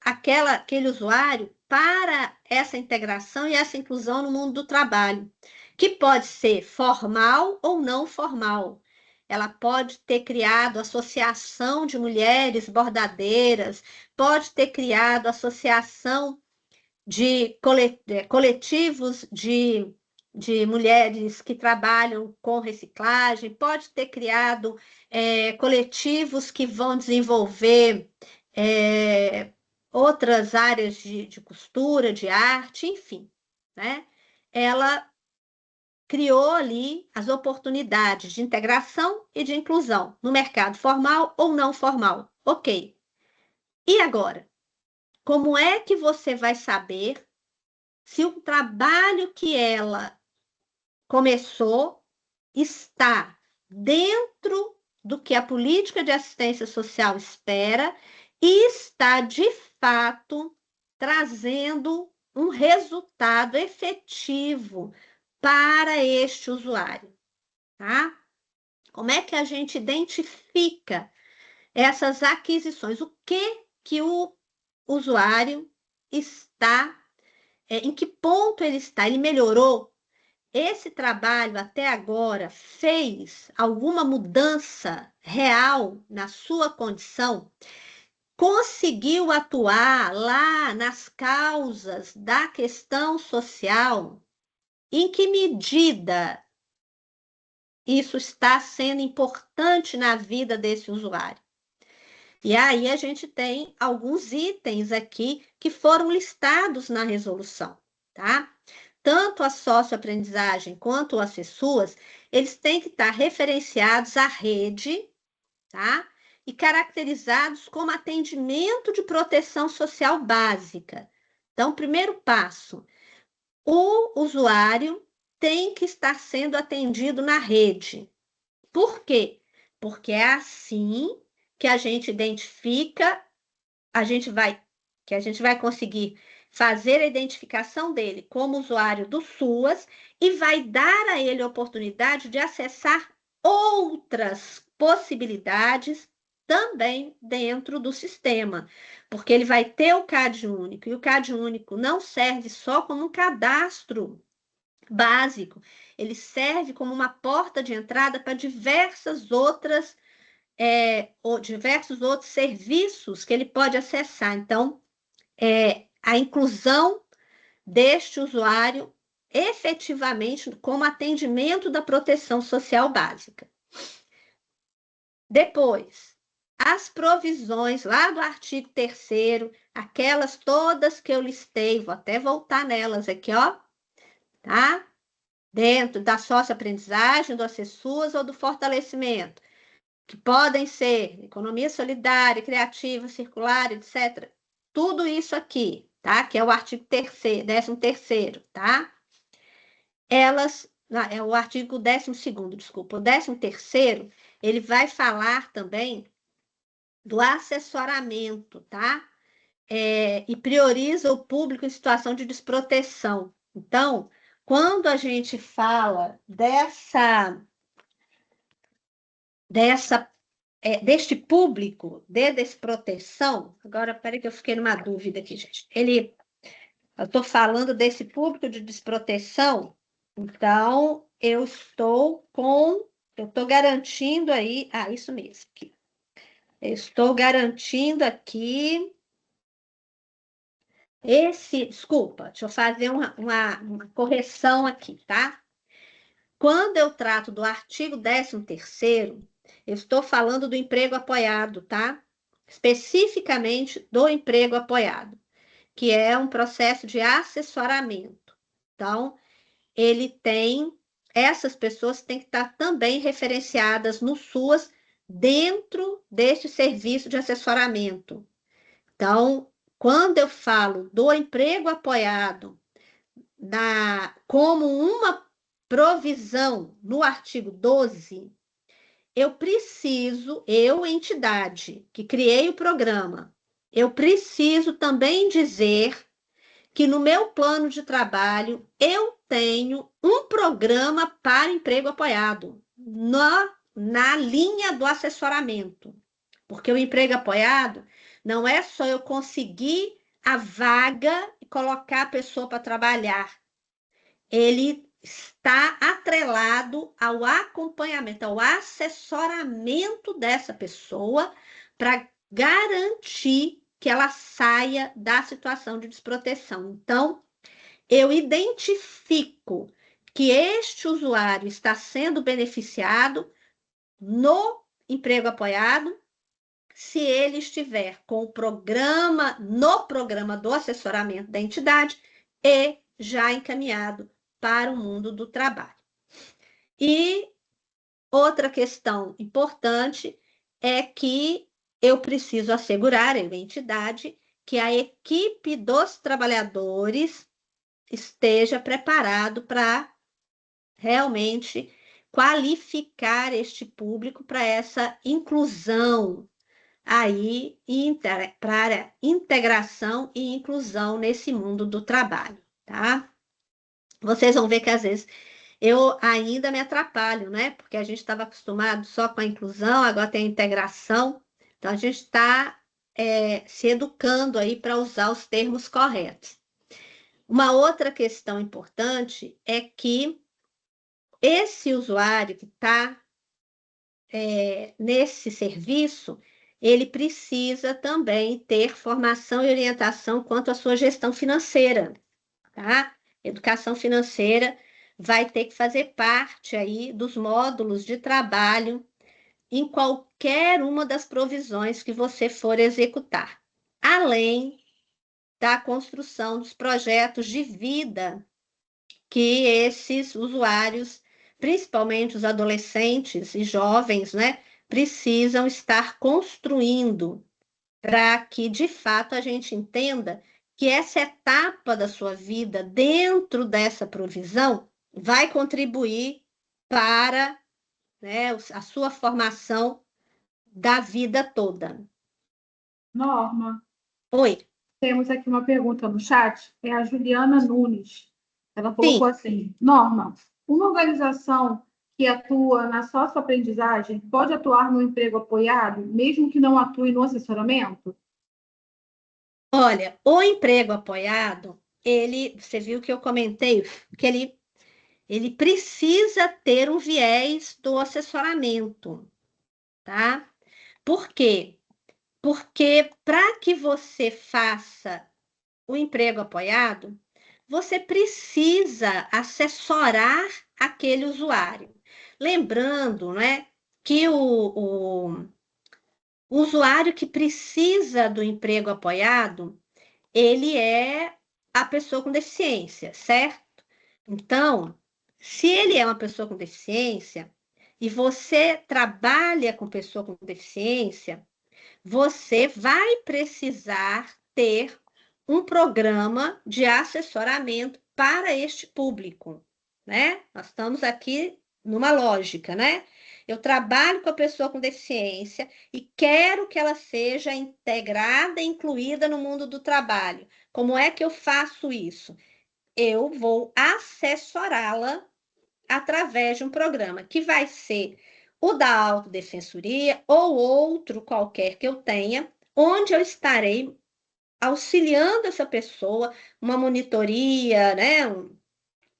B: aquele usuário para essa integração e essa inclusão no mundo do trabalho, que pode ser formal ou não formal. Ela pode ter criado associação de mulheres bordadeiras, pode ter criado associação de coletivos de mulheres que trabalham com reciclagem, pode ter criado coletivos que vão desenvolver outras áreas de costura, de arte, enfim, né? Ela criou ali as oportunidades de integração e de inclusão no mercado formal ou não formal. Ok. E agora? Como é que você vai saber se o trabalho que ela começou está dentro do que a política de assistência social espera e está, de fato, trazendo um resultado efetivo para este usuário, tá? Como é que a gente identifica essas aquisições? O que o usuário está, em que ponto ele está? Ele melhorou? Esse trabalho até agora fez alguma mudança real na sua condição? Conseguiu atuar lá nas causas da questão social? Em que medida isso está sendo importante na vida desse usuário? E aí a gente tem alguns itens aqui que foram listados na resolução, tá? Tanto a socioaprendizagem quanto o ACESUAS, eles têm que estar referenciados à rede, tá? E caracterizados como atendimento de proteção social básica. Então, primeiro passo, o usuário tem que estar sendo atendido na rede. Por quê? Porque é assim que a gente identifica, que a gente vai conseguir fazer a identificação dele como usuário do SUAS e vai dar a ele a oportunidade de acessar outras possibilidades também dentro do sistema, porque ele vai ter o CAD único, e o CAD único não serve só como um cadastro básico, ele serve como uma porta de entrada para diversos outros serviços que ele pode acessar. Então, a inclusão deste usuário efetivamente como atendimento da proteção social básica. Depois, as provisões lá do artigo 3º, aquelas todas que eu listei, vou até voltar nelas aqui, ó, tá? Dentro da socioaprendizagem, do ACESUAS ou do fortalecimento, que podem ser economia solidária, criativa, circular, etc. Tudo isso aqui, tá? Que é o artigo 13º, tá? É o artigo 12º, desculpa. O 13º, ele vai falar também do assessoramento, tá? E prioriza o público em situação de desproteção. Então, quando a gente fala deste público de desproteção, agora, peraí que eu fiquei numa dúvida aqui, gente. Eu estou falando desse público de desproteção, então eu estou garantindo aí, isso mesmo, aqui. Eu estou garantindo aqui desculpa, deixa eu fazer uma correção aqui, tá? Quando eu trato do artigo 13º, eu estou falando do emprego apoiado, tá? especificamente do emprego apoiado, que é um processo de assessoramento. Então, essas pessoas têm que estar também referenciadas no SUAS dentro deste serviço de assessoramento. Então, quando eu falo do emprego apoiado como uma provisão no artigo 12, eu, entidade que criei o programa, eu preciso também dizer que no meu plano de trabalho eu tenho um programa para emprego apoiado na linha do assessoramento. Porque o emprego apoiado não é só eu conseguir a vaga e colocar a pessoa para trabalhar. Ele está atrelado ao acompanhamento, ao assessoramento dessa pessoa para garantir que ela saia da situação de desproteção. Então, eu identifico que este usuário está sendo beneficiado no emprego apoiado se ele estiver com o programa, no programa do assessoramento da entidade e já encaminhado para o mundo do trabalho. E outra questão importante é que eu preciso assegurar, eu, entidade, que a equipe dos trabalhadores esteja preparado para realmente qualificar este público para essa inclusão aí para integração e inclusão nesse mundo do trabalho, tá? Vocês vão ver que às vezes eu ainda me atrapalho, né? Porque a gente estava acostumado só com a inclusão, agora tem a integração. Então, a gente está se educando aí para usar os termos corretos. Uma outra questão importante é que esse usuário que está nesse serviço, ele precisa também ter formação e orientação quanto à sua gestão financeira, tá? Educação financeira vai ter que fazer parte aí dos módulos de trabalho em qualquer uma das provisões que você for executar, além da construção dos projetos de vida que esses usuários, principalmente os adolescentes e jovens, né, precisam estar construindo para que, de fato, a gente entenda que essa etapa da sua vida, dentro dessa provisão, vai contribuir para, né, a sua formação da vida toda.
A: Norma,
B: Oi.
A: temos aqui uma pergunta no chat, é a Juliana Nunes. Ela colocou
B: Sim.
A: assim: Norma, uma organização que atua na socioaprendizagem pode atuar no emprego apoiado, mesmo que não atue no assessoramento?
B: Olha, o emprego apoiado, você viu que eu comentei que ele precisa ter um viés do assessoramento, tá? Por quê? Porque para que você faça o emprego apoiado, você precisa assessorar aquele usuário. Lembrando, né, que o usuário que precisa do emprego apoiado, ele é a pessoa com deficiência, certo? Então, se ele é uma pessoa com deficiência e você trabalha com pessoa com deficiência, você vai precisar ter um programa de assessoramento para este público, né? Nós estamos aqui numa lógica, né? Eu trabalho com a pessoa com deficiência e quero que ela seja integrada e incluída no mundo do trabalho. Como é que eu faço isso? Eu vou assessorá-la através de um programa que vai ser o da autodefensoria ou outro qualquer que eu tenha, onde eu estarei auxiliando essa pessoa, uma monitoria, né,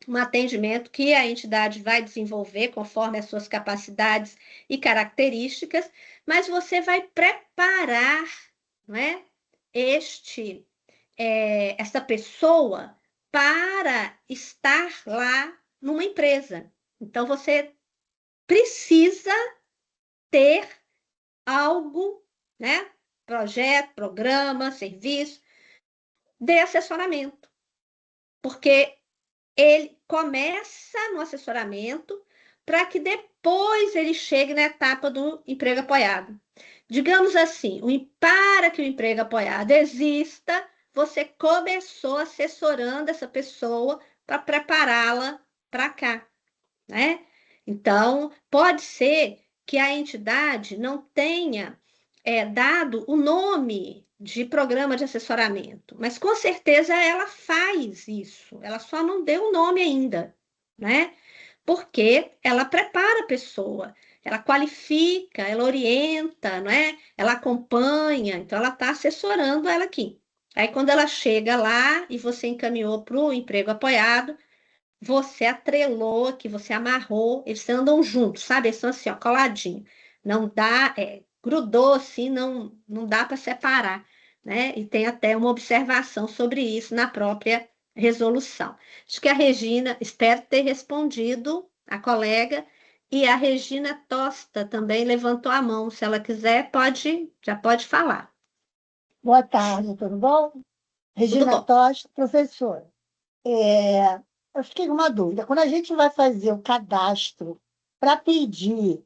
B: um atendimento que a entidade vai desenvolver conforme as suas capacidades e características, mas você vai preparar, né, essa pessoa para estar lá numa empresa. Então, você precisa ter algo, né, projeto, programa, serviço, de assessoramento. Porque ele começa no assessoramento para que depois ele chegue na etapa do emprego apoiado. Digamos assim, para que o emprego apoiado exista, você começou assessorando essa pessoa para prepará-la para cá, né? Então, pode ser que a entidade não tenha dado o nome de programa de assessoramento, mas com certeza ela faz isso, ela só não deu o nome ainda, né? Porque ela prepara a pessoa, ela qualifica, ela orienta, não é? Ela acompanha, então ela está assessorando ela aqui. Aí quando ela chega lá e você encaminhou para o emprego apoiado, você atrelou, que você amarrou, eles andam juntos, sabe? Eles são assim, ó, coladinho. Não dá, grudou assim, não dá para separar, né? E tem até uma observação sobre isso na própria resolução. Acho que a Regina, espero ter respondido a colega, e a Regina Tosta também levantou a mão. Se ela quiser, já pode falar.
E: Boa tarde, tudo bom?
B: Tudo
E: Regina
B: bom.
E: Tosta, professora. Eu fiquei com uma dúvida. Quando a gente vai fazer o cadastro para pedir,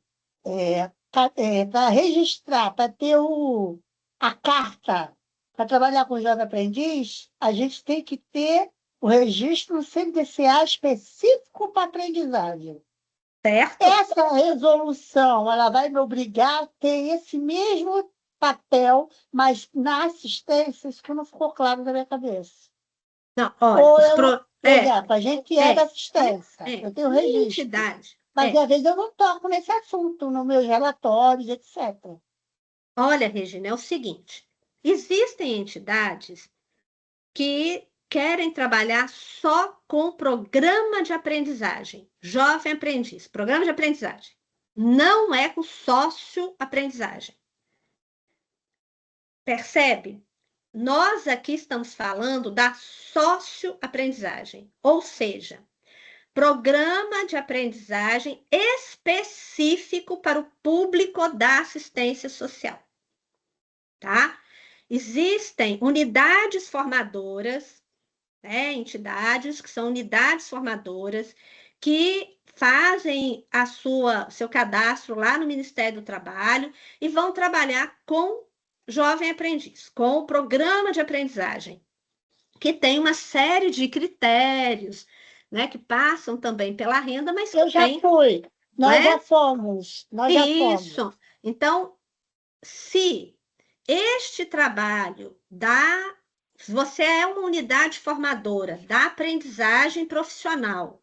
E: para registrar, para ter a carta para trabalhar com jovem aprendiz, a gente tem que ter o registro no CNPq específico para aprendizagem.
B: Certo?
E: Essa resolução, ela vai me obrigar a ter esse mesmo papel, mas na assistência, isso que não ficou claro na minha cabeça.
B: Não, olha,
E: Ou
B: por
E: exemplo, a gente que é da assistência, eu tenho registro,
B: entidade.
E: mas às vezes eu não toco nesse assunto, nos meus relatórios, etc.
B: Olha, Regina, é o seguinte: existem entidades que querem trabalhar só com programa de aprendizagem, jovem aprendiz, programa de aprendizagem. Não é com sócio-aprendizagem. Percebe? Nós aqui estamos falando da sócio-aprendizagem, ou seja, programa de aprendizagem específico para o público da assistência social, tá? Existem unidades formadoras, né, entidades que são unidades formadoras que fazem seu cadastro lá no Ministério do Trabalho e vão trabalhar com jovem aprendiz, com o programa de aprendizagem, que tem uma série de critérios, né, que passam também pela renda, mas que
E: Eu já fui, nós já fomos,
B: Isso. Então, se este trabalho você é uma unidade formadora da aprendizagem profissional,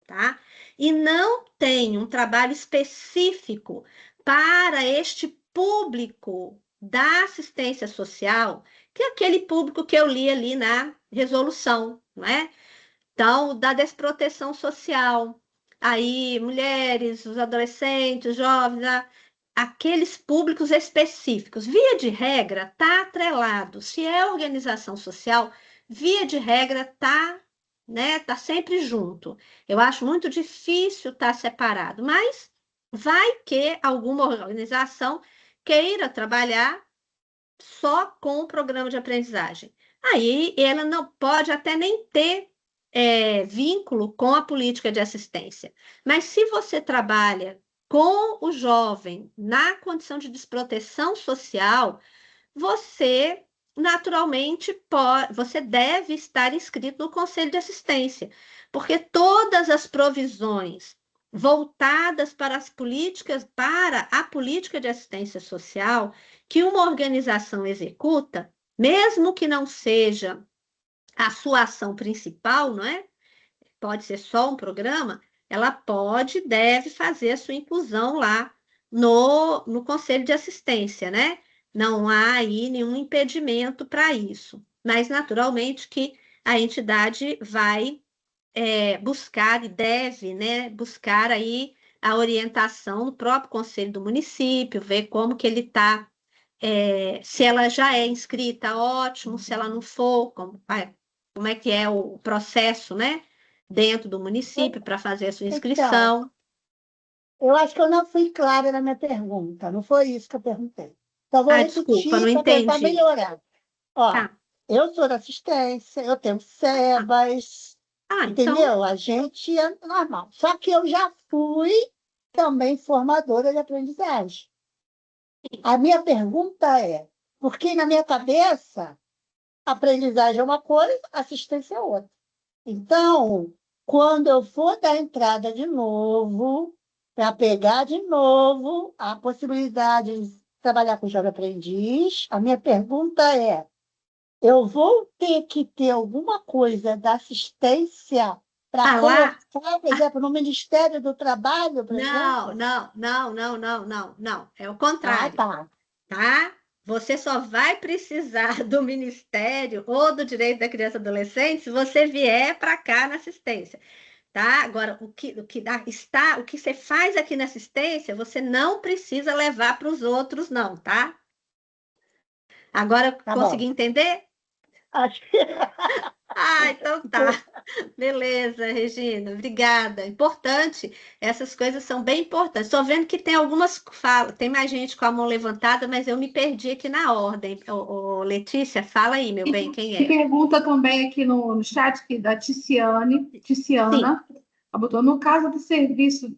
B: tá? E não tem um trabalho específico para este público da assistência social, que é aquele público que eu li ali na resolução, não é? Então, da desproteção social, aí mulheres, os adolescentes, os jovens, aqueles públicos específicos. Via de regra, está atrelado. Se é organização social, via de regra está, né, tá sempre junto. Eu acho muito difícil estar separado, mas vai que alguma organização queira trabalhar só com o programa de aprendizagem. Aí ela não pode até nem ter vínculo com a política de assistência. Mas se você trabalha com o jovem na condição de desproteção social, você naturalmente você deve estar inscrito no Conselho de Assistência, porque todas as provisões voltadas para a política de assistência social que uma organização executa, mesmo que não seja a sua ação principal, não é? Pode ser só um programa, ela deve fazer a sua inclusão lá no Conselho de Assistência, né? Não há aí nenhum impedimento para isso, mas naturalmente que a entidade vai buscar e deve, né, buscar aí a orientação do próprio Conselho do Município, ver como que ele está, se ela já é inscrita, ótimo, se ela não for, como é que é o processo, né, dentro do município para fazer a sua inscrição.
E: Eu acho que eu não fui clara na minha pergunta, não foi isso que eu perguntei. Então, vou
B: desculpa, não
E: repetir para tentar
B: entendi.
E: melhorar. Ó,
B: Tá.
E: eu sou da assistência, eu tenho SEBAS,
B: Então,
E: entendeu? A gente é normal. Só que eu já fui também formadora de aprendizagem. A minha pergunta é, porque na minha cabeça, aprendizagem é uma coisa, assistência é outra. Então, quando eu for dar entrada de novo, para pegar de novo a possibilidade de trabalhar com jovem aprendiz, a minha pergunta é, eu vou ter que ter alguma coisa da assistência para
B: lá,
E: colocar, por exemplo, no Ministério do Trabalho, por exemplo?
B: não. É o
E: Ah,
B: contrário,
E: tá.
B: tá? Você só vai precisar do Ministério ou do Direito da Criança e Adolescente se você vier para cá na assistência, tá? Agora, o que você faz aqui na assistência, você não precisa levar para os outros, não, tá? Agora,
E: Tá
B: consegui
E: bom.
B: entender?
E: Acho que
B: Então tá. Beleza, Regina, obrigada. Importante, essas coisas são bem importantes. Estou vendo que tem algumas falas, tem mais gente com a mão levantada, mas eu me perdi aqui na ordem. Letícia, fala aí, meu bem, quem
A: E
B: é?
A: pergunta também aqui no chat que da
B: Sim.
A: Ticiana, ela botou, no caso do serviço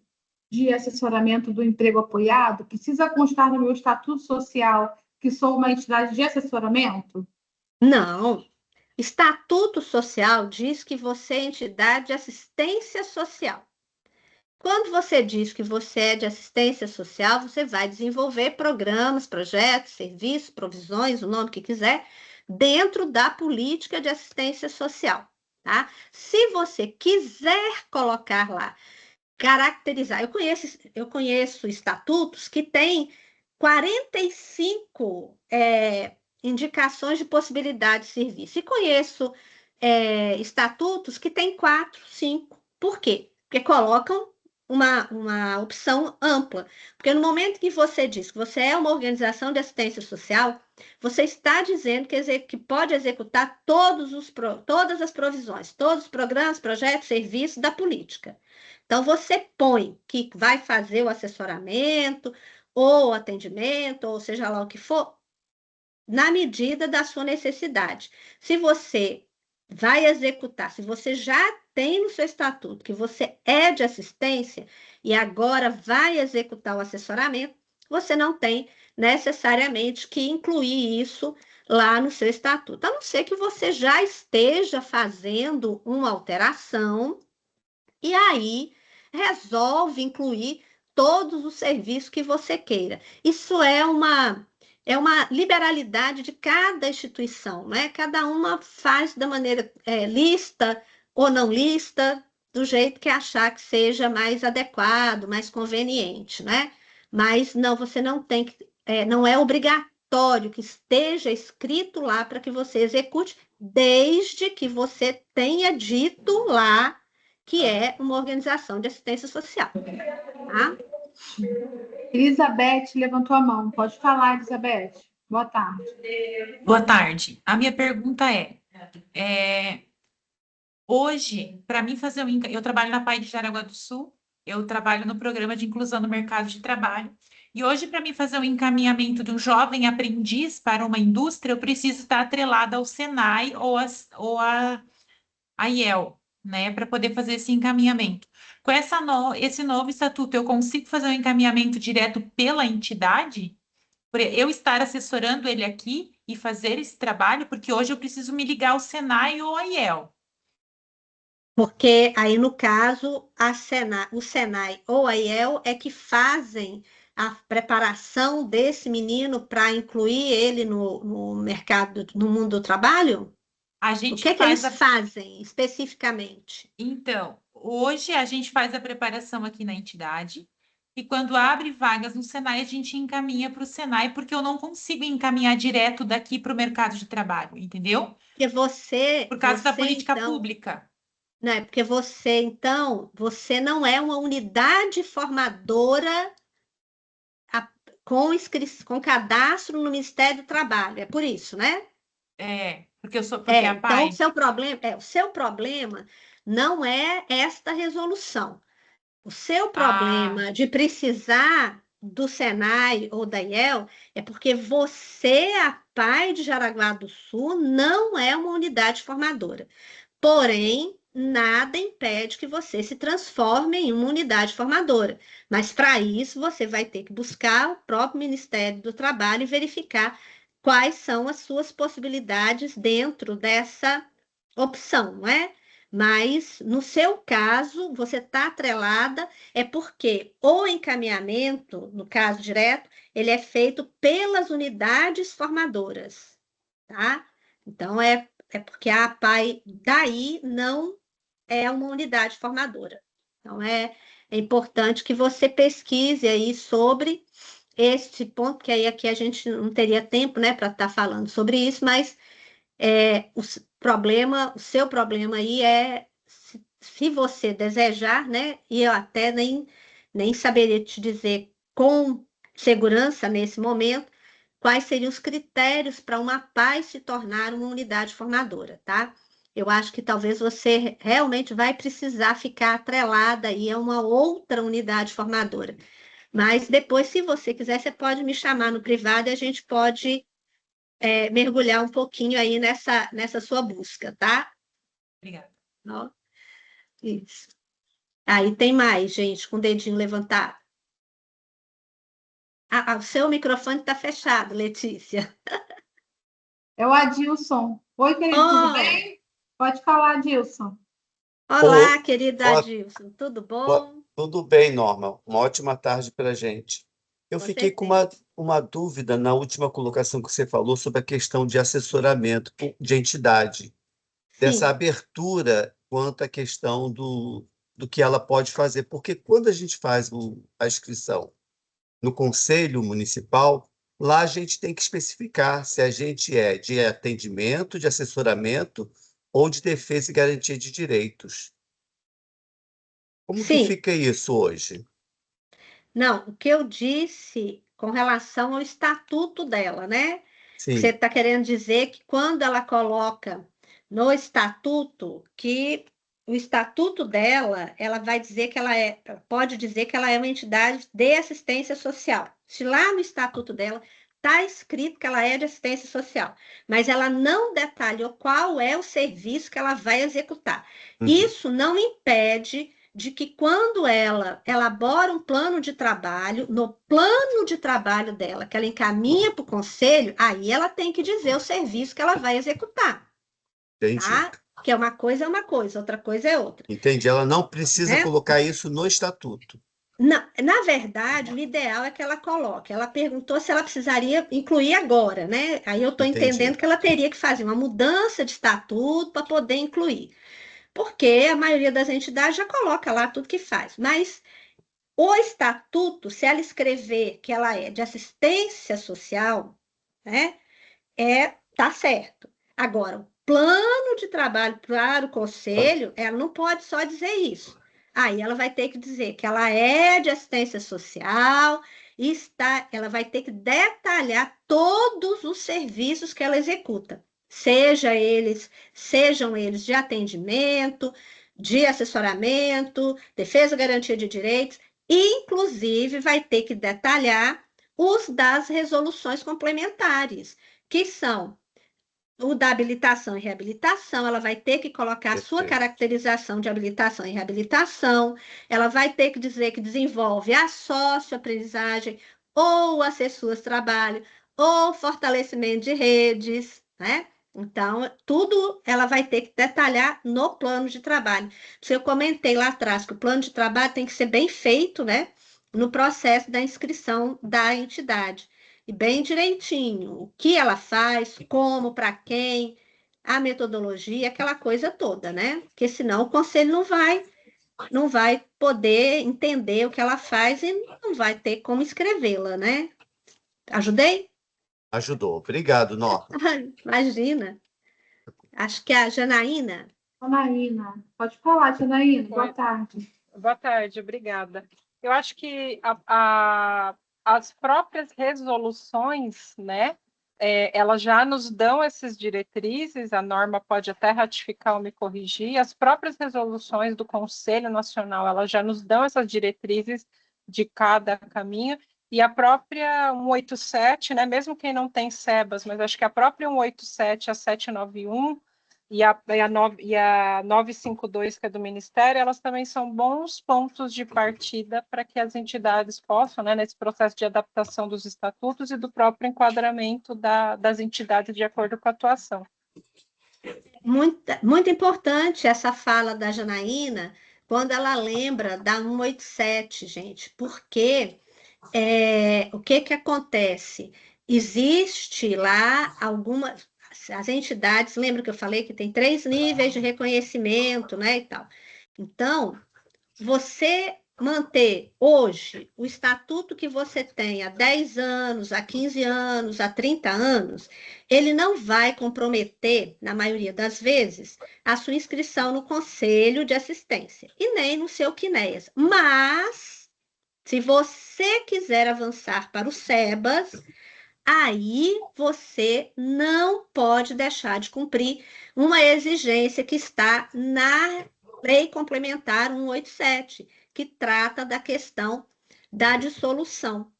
A: de assessoramento do emprego apoiado, precisa constar no meu estatuto social que sou uma entidade de assessoramento?
B: Não. Estatuto Social diz que você é entidade de assistência social. Quando você diz que você é de assistência social, você vai desenvolver programas, projetos, serviços, provisões, o nome que quiser, dentro da política de assistência social, tá? Se você quiser colocar lá, caracterizar, eu conheço estatutos que têm 45 indicações de possibilidade de serviço, e conheço estatutos que têm 4, 5. Por quê? Porque colocam uma opção ampla. Porque no momento que você diz que você é uma organização de assistência social, você está dizendo que pode executar todas as provisões, todos os programas, projetos, serviços da política. Então, você põe que vai fazer o assessoramento, ou atendimento, ou seja lá o que for, na medida da sua necessidade. Se você vai executar, se você já tem no seu estatuto que você é de assistência e agora vai executar o assessoramento, você não tem necessariamente que incluir isso lá no seu estatuto, a não ser que você já esteja fazendo uma alteração e aí resolve incluir todos os serviços que você queira. Isso é uma liberalidade de cada instituição, né? Cada uma faz da maneira lista ou não lista, do jeito que achar que seja mais adequado, mais conveniente, né? Mas não, você não tem que, não é obrigatório que esteja escrito lá para que você execute, desde que você tenha dito lá que é uma organização de assistência social, tá?
A: Elizabeth levantou a mão. Pode falar, Elizabeth. Boa tarde.
F: Boa tarde. A minha pergunta hoje, para mim fazer eu trabalho na PAI de Jaraguá do Sul, eu trabalho no programa de inclusão no mercado de trabalho, e hoje, para mim fazer o encaminhamento de um jovem aprendiz para uma indústria, eu preciso estar atrelada ao Senai ou a IEL, né, para poder fazer esse encaminhamento. Com esse novo estatuto, eu consigo fazer um encaminhamento direto pela entidade? Por eu estar assessorando ele aqui e fazer esse trabalho, porque hoje eu preciso me ligar ao Senai ou à IEL.
B: Porque aí, no caso, o Senai ou a IEL é que fazem a preparação desse menino para incluir ele no mercado, no mundo do trabalho?
F: A
B: O
F: gente
B: que é que
F: faz
B: eles fazem especificamente?
F: Então, hoje a gente faz a preparação aqui na entidade e quando abre vagas no Senai, a gente encaminha para o Senai, porque eu não consigo encaminhar direto daqui para o mercado de trabalho, entendeu?
B: Porque você,
F: Por causa da política
B: então,
F: pública.
B: né? Porque você, então, você não é uma unidade formadora com cadastro no Ministério do Trabalho, é por isso, né?
F: Porque porque a
B: Então,
F: PAI.
B: o seu problema não é esta resolução. O seu problema de precisar do Senai ou da IEL, é porque você, a PAI de Jaraguá do Sul, não é uma unidade formadora. Porém, nada impede que você se transforme em uma unidade formadora. Mas, para isso, você vai ter que buscar o próprio Ministério do Trabalho e verificar quais são as suas possibilidades dentro dessa opção, não é? Mas, no seu caso, você está atrelada, é porque o encaminhamento, no caso direto, ele é feito pelas unidades formadoras, tá? Então, é porque a APAE daí não é uma unidade formadora. Então, é importante que você pesquise aí sobre este ponto, porque aí aqui a gente não teria tempo, né, para estar falando sobre isso, mas o seu problema aí é se você desejar, né, e eu até nem saberia te dizer com segurança nesse momento, quais seriam os critérios para uma PAI se tornar uma unidade formadora, tá? Eu acho que talvez você realmente vai precisar ficar atrelada aí a uma outra unidade formadora. Mas depois, se você quiser, você pode me chamar no privado e a gente pode mergulhar um pouquinho aí nessa sua busca, tá?
F: Obrigada.
B: Ó, isso. Aí tem mais, gente, com o dedinho levantado. O seu microfone está fechado, Letícia.
A: É o Adilson. Oi, querido, tudo bem? Pode falar, Adilson.
B: Olá, querida Adilson, tudo bom?
G: Tudo bem, Norma. Uma ótima tarde para a gente. Eu
B: Com
G: fiquei com
B: certeza.
G: uma dúvida na última colocação que você falou sobre a questão de assessoramento de entidade, dessa
B: Sim,
G: abertura quanto à questão do que ela pode fazer. Porque quando a gente faz a inscrição no Conselho Municipal, lá a gente tem que especificar se a gente é de atendimento, de assessoramento ou de defesa e garantia de direitos. Como que
B: sim.
G: fica isso hoje?
B: Não, o que eu disse com relação ao estatuto dela, né? Você
G: Sim,
B: está querendo dizer que quando ela coloca no estatuto que o estatuto dela, ela vai dizer que pode dizer que ela é uma entidade de assistência social. Se lá no estatuto dela está escrito que ela é de assistência social, mas ela não detalhou qual é o serviço que ela vai executar.
G: uhum,
B: Isso não impede de que quando ela elabora um plano de trabalho, no plano de trabalho dela, que ela encaminha para o conselho, aí ela tem que dizer o serviço que ela vai executar,
G: entendi.
B: tá? Que é uma coisa, outra coisa é outra,
G: Entendi. Ela não precisa
B: né?
G: colocar isso no estatuto.
B: Na verdade, o ideal é que ela coloque. Ela perguntou se ela precisaria incluir agora, né? Aí eu estou entendendo
G: Entendi.
B: que ela teria que fazer uma mudança de estatuto para poder incluir. Porque a maioria das entidades já coloca lá tudo que faz. Mas o estatuto, se ela escrever que ela é de assistência social, né, tá certo. Agora, o plano de trabalho para o conselho, ela não pode só dizer isso. Aí ela vai ter que dizer que ela é de assistência social e ela vai ter que detalhar todos os serviços que ela executa, sejam eles de atendimento, de assessoramento, defesa e garantia de direitos. Inclusive, vai ter que detalhar os das resoluções complementares, que são o da habilitação e reabilitação, ela vai ter que colocar a sua
G: Perfeito.
B: caracterização de habilitação e reabilitação, ela vai ter que dizer que desenvolve a socioaprendizagem, ou assessores trabalho, ou fortalecimento de redes, né? Então, tudo ela vai ter que detalhar no plano de trabalho. Se eu comentei lá atrás que o plano de trabalho tem que ser bem feito, né? No processo da inscrição da entidade e bem direitinho o que ela faz, como, para quem, a metodologia, aquela coisa toda, né? Porque senão o conselho não vai poder entender o que ela faz e não vai ter como escrevê-la, né? Ajudei?
G: Ajudou. Obrigado, Norma.
B: Imagina. Acho que é a Janaína.
A: Janaína, pode falar, Janaína. Boa
H: Oi.
A: tarde.
H: Boa tarde, obrigada. Eu acho que as próprias resoluções, né, elas já nos dão essas diretrizes, a norma pode até ratificar ou me corrigir, as próprias resoluções do Conselho Nacional, elas já nos dão essas diretrizes de cada caminho, E a própria 187, né, mesmo quem não tem SEBAS, mas acho que a própria 187, a 791 e a 952, que é do Ministério, elas também são bons pontos de partida para que as entidades possam, né, nesse processo de adaptação dos estatutos e do próprio enquadramento das entidades de acordo com a atuação.
B: Muito importante essa fala da Janaína, quando ela lembra da 187, gente, porque o que acontece? Existe lá algumas... As entidades, lembra que eu falei que tem 3 níveis de reconhecimento, né, e tal. Então, você manter hoje o estatuto que você tem há 10 anos, há 15 anos, há 30 anos, ele não vai comprometer, na maioria das vezes, a sua inscrição no Conselho de Assistência e nem no seu CNEAS. Mas, se você quiser avançar para o SEBAS, aí você não pode deixar de cumprir uma exigência que está na Lei Complementar 187, que trata da questão da dissolução,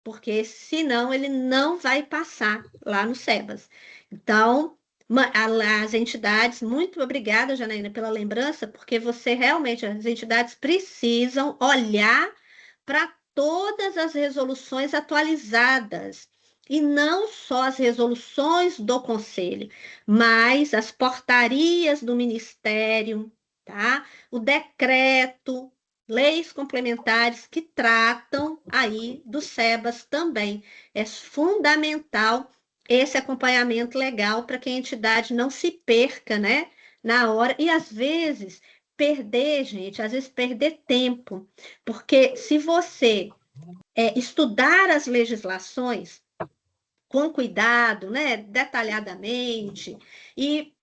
B: porque senão ele não vai passar lá no SEBAS. Então, as entidades, muito obrigada, Janaína, pela lembrança, porque você realmente, as entidades precisam olhar para todas as resoluções atualizadas, e não só as resoluções do Conselho, mas as portarias do Ministério, tá? O decreto, leis complementares que tratam aí do SEBAS também. É fundamental esse acompanhamento legal para que a entidade não se perca, né, na hora, e às vezes perder, gente, às vezes perder tempo, porque se você estudar as legislações com cuidado, né, detalhadamente, e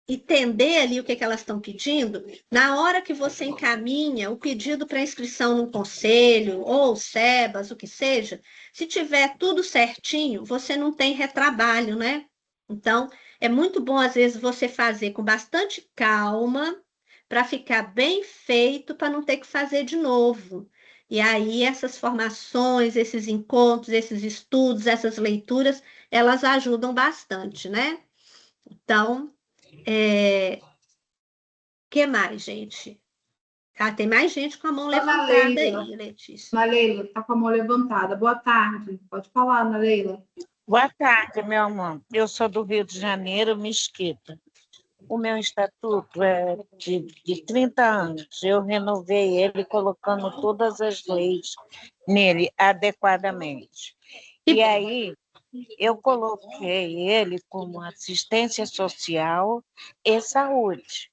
B: entender ali o que elas estão pedindo, na hora que você encaminha o pedido para inscrição no conselho, ou SEBAS, o que seja, se tiver tudo certinho, você não tem retrabalho, né? Então, é muito bom, às vezes, você fazer com bastante calma, para ficar bem feito, para não ter que fazer de novo. E aí, essas formações, esses encontros, esses estudos, essas leituras, elas ajudam bastante, né? Então, que mais, gente? Ah, tem mais gente com a mão levantada aí, Letícia.
A: Ana Leila, está com a mão levantada. Boa tarde. Pode falar, Ana Leila.
I: Boa tarde, meu amor. Eu sou do Rio de Janeiro, Mesquita. O meu estatuto é de 30 anos. Eu renovei ele colocando todas as leis nele adequadamente. E aí, eu coloquei ele como assistência social e saúde,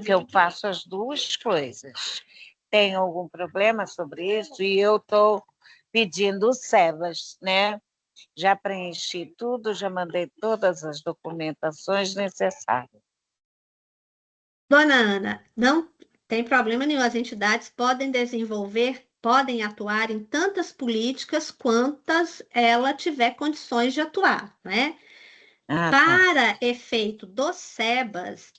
I: que eu faço as duas coisas. Tenho algum problema sobre isso e eu estou pedindo o SEBAS, né? Já preenchi tudo, já mandei todas as documentações necessárias.
B: Dona Ana, não tem problema nenhum. As entidades podem desenvolver, podem atuar em tantas políticas quantas ela tiver condições de atuar, né?
I: Tá.
B: Para efeito do SEBAS,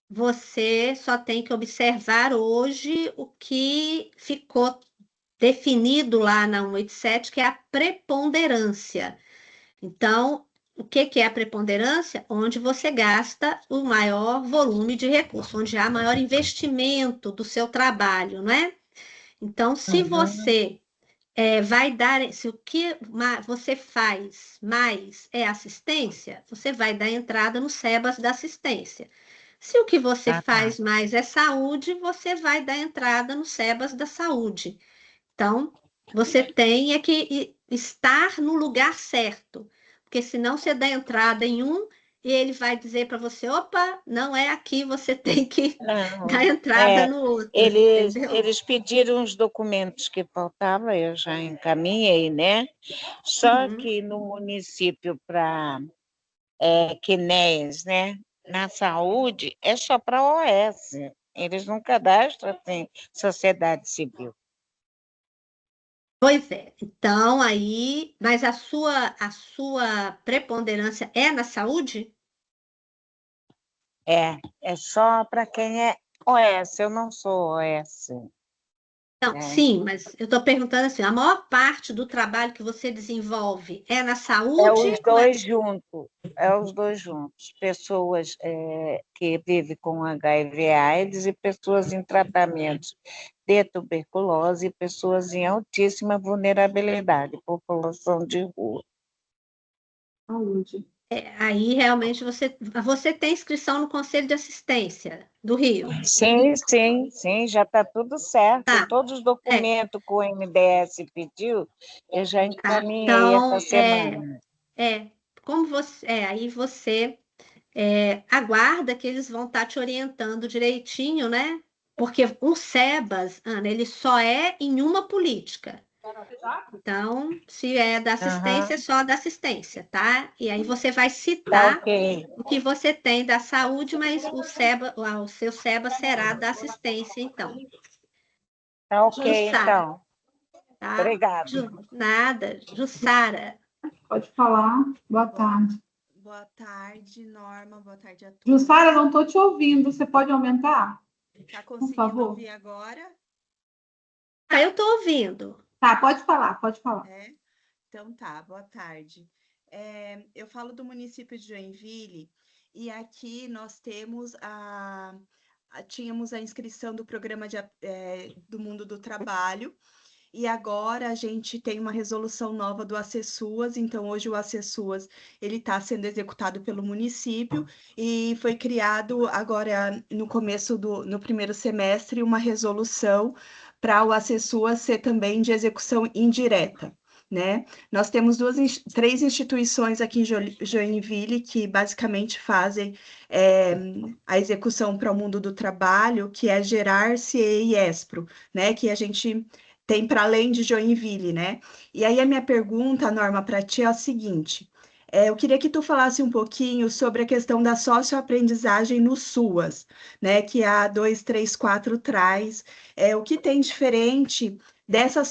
B: você só tem que observar hoje o que ficou definido lá na 187, que é a preponderância. Então, o que é a preponderância? Onde você gasta o maior volume de recursos, onde há maior investimento do seu trabalho, não é? Então, se você vai dar, se o que você faz mais é assistência, você vai dar entrada no SEBAS da assistência. Se o que você faz mais é saúde, você vai dar entrada no SEBAS da saúde. Então, você tem que estar no lugar certo, porque senão você dá entrada em um e ele vai dizer para você, opa, não é aqui, você tem que dar entrada no outro.
I: Eles pediram os documentos que faltavam, eu já encaminhei, né? Só que no município para CNEAS, né? Na saúde, é só para OS. Eles não cadastram assim, sociedade civil.
B: Pois é. Então, aí... Mas a sua preponderância é na saúde?
I: É só para quem é OS. Eu não sou OS.
B: Não,
I: né?
B: sim, mas eu estou perguntando assim, a maior parte do trabalho que você desenvolve é na
I: É
B: saúde?
I: os dois juntos, é os dois juntos. Pessoas que vivem com HIV/AIDS e pessoas em tratamentos de tuberculose e pessoas em altíssima vulnerabilidade, população de rua.
A: Saúde.
B: Aí realmente você tem inscrição no Conselho de Assistência do Rio.
I: Sim, já está tudo certo.
B: Tá.
I: Todos os documentos que o MDS pediu, eu já encaminhei
B: Então,
I: essa semana.
B: como você, aí você aguarda que eles vão estar te orientando direitinho, né? Porque o SEBAS, Ana, ele só é em uma política. Então, se é da assistência, é só da assistência, tá? E aí você vai
I: Tá
B: citar
I: ok.
B: o que você tem da saúde, mas o seu SEBA será da assistência, então.
I: Tá ok,
B: Jussara,
I: então.
B: tá?
I: Obrigada.
B: Nada, Jussara.
A: Pode falar. Boa tarde.
J: Boa tarde, Norma. Boa tarde a todos.
A: Jussara, não estou te ouvindo. Você pode aumentar?
J: Tá
A: Por
J: conseguindo
A: favor.
J: ouvir agora?
B: Eu estou ouvindo.
A: Tá, pode falar, pode falar.
J: Então tá, boa tarde. Eu falo do município de Joinville e aqui nós temos tínhamos a inscrição do programa do Mundo do Trabalho. E agora a gente tem uma resolução nova do Acessuas, então hoje o Acessuas ele está sendo executado pelo município e foi criado agora no primeiro semestre uma resolução para o Acessuas ser também de execução indireta, né? Nós temos três instituições aqui em Joinville que basicamente fazem a execução para o mundo do trabalho, que é Gerar, CIE e Espro, né? Que a gente tem para além de Joinville, né? E aí a minha pergunta, Norma, para ti é a seguinte: eu queria que tu falasse um pouquinho sobre a questão da socioaprendizagem no SUAS, né? Que a 234 traz. O que tem diferente dessa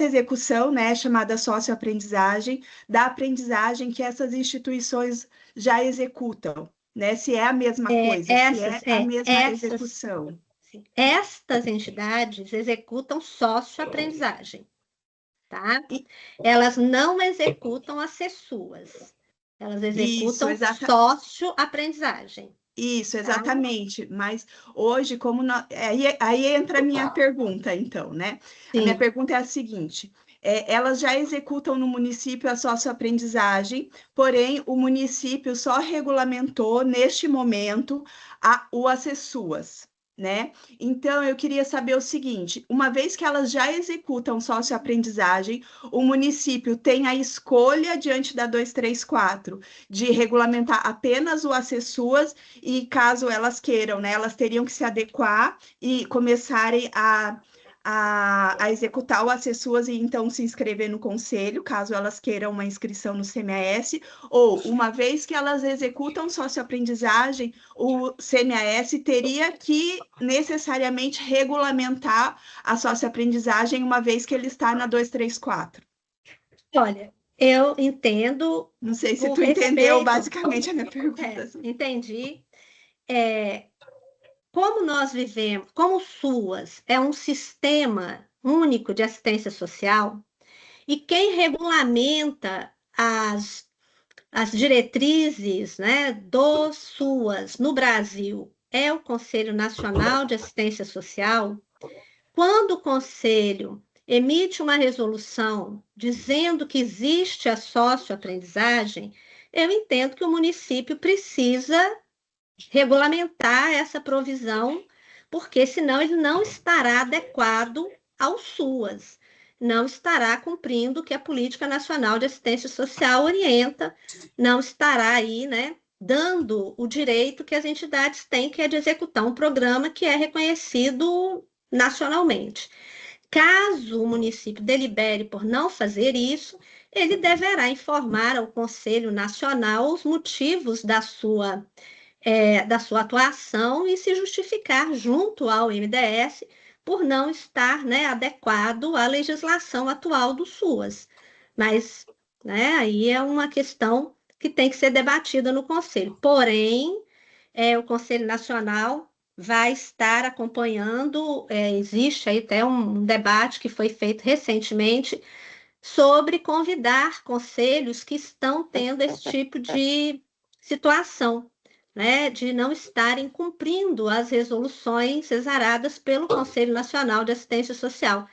J: execução, né? Chamada socioaprendizagem, da aprendizagem que essas instituições já executam, né? Se é a mesma coisa, se é a mesma execução.
B: Estas entidades executam sócio-aprendizagem, tá? Elas não executam as CESUAS, elas executam sócio-aprendizagem.
J: Isso, exatamente. Mas hoje, aí entra a minha pergunta, então, né?
B: Sim.
J: A minha pergunta é a seguinte: elas já executam no município a socioaprendizagem, porém o município só regulamentou neste momento o Acessuas, né? Então eu queria saber o seguinte: uma vez que elas já executam socioaprendizagem, o município tem a escolha diante da 234 de regulamentar apenas o Acessuas e caso elas queiram, né, elas teriam que se adequar e começarem a executar o Acessuas e então se inscrever no conselho, caso elas queiram uma inscrição no CMAS, ou uma vez que elas executam socioaprendizagem, o CMAS teria que necessariamente regulamentar a socioaprendizagem, uma vez que ele está na 234.
B: Olha, eu entendo.
J: Não sei se tu entendeu basicamente a minha pergunta.
B: Entendi. Como nós vivemos, como o SUAS é um sistema único de assistência social, e quem regulamenta as diretrizes, né, do SUAS no Brasil é o Conselho Nacional de Assistência Social, quando o Conselho emite uma resolução dizendo que existe a socioaprendizagem, eu entendo que o município precisa regulamentar essa provisão, porque senão ele não estará adequado ao SUAS, não estará cumprindo o que a Política Nacional de Assistência Social orienta, não estará aí, né, dando o direito que as entidades têm, que é de executar um programa que é reconhecido nacionalmente. Caso o município delibere por não fazer isso, ele deverá informar ao Conselho Nacional os motivos da sua atuação e se justificar junto ao MDS por não estar, né, adequado à legislação atual do SUAS. Mas, né, aí é uma questão que tem que ser debatida no Conselho. Porém, o Conselho Nacional vai estar acompanhando, existe aí até um debate que foi feito recentemente sobre convidar conselhos que estão tendo esse tipo de situação, né, de não estarem cumprindo as resoluções exaradas pelo Conselho Nacional de Assistência Social,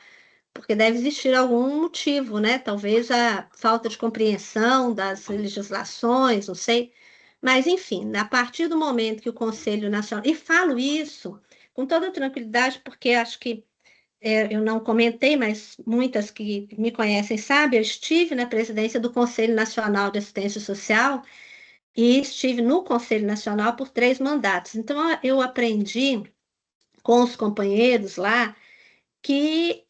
B: porque deve existir algum motivo, né? Talvez a falta de compreensão das legislações, não sei. Mas, enfim, a partir do momento que o Conselho Nacional. E falo isso com toda tranquilidade, porque acho que eu não comentei, mas muitas que me conhecem sabem, eu estive na presidência do Conselho Nacional de Assistência Social e estive no Conselho Nacional por 3 mandatos. Então, eu aprendi com os companheiros lá que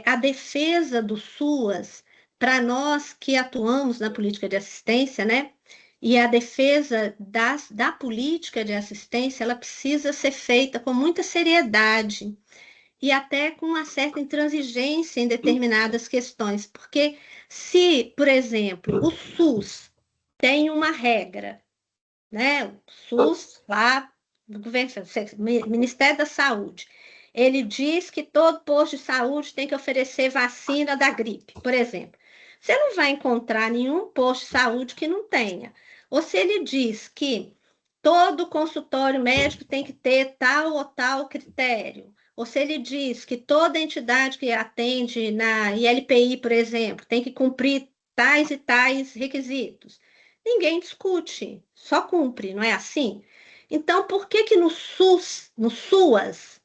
B: a defesa do SUAS, para nós que atuamos na política de assistência, né? E a defesa da política de assistência, ela precisa ser feita com muita seriedade e até com uma certa intransigência em determinadas questões, porque se, por exemplo, o SUS tem uma regra, né? O SUS lá do governo, Ministério da Saúde, ele diz que todo posto de saúde tem que oferecer vacina da gripe, por exemplo. Você não vai encontrar nenhum posto de saúde que não tenha. Ou se ele diz que todo consultório médico tem que ter tal ou tal critério, ou se ele diz que toda entidade que atende na ILPI, por exemplo, tem que cumprir tais e tais requisitos, ninguém discute, só cumpre, não é assim? Então, por que que no SUS, no SUAS,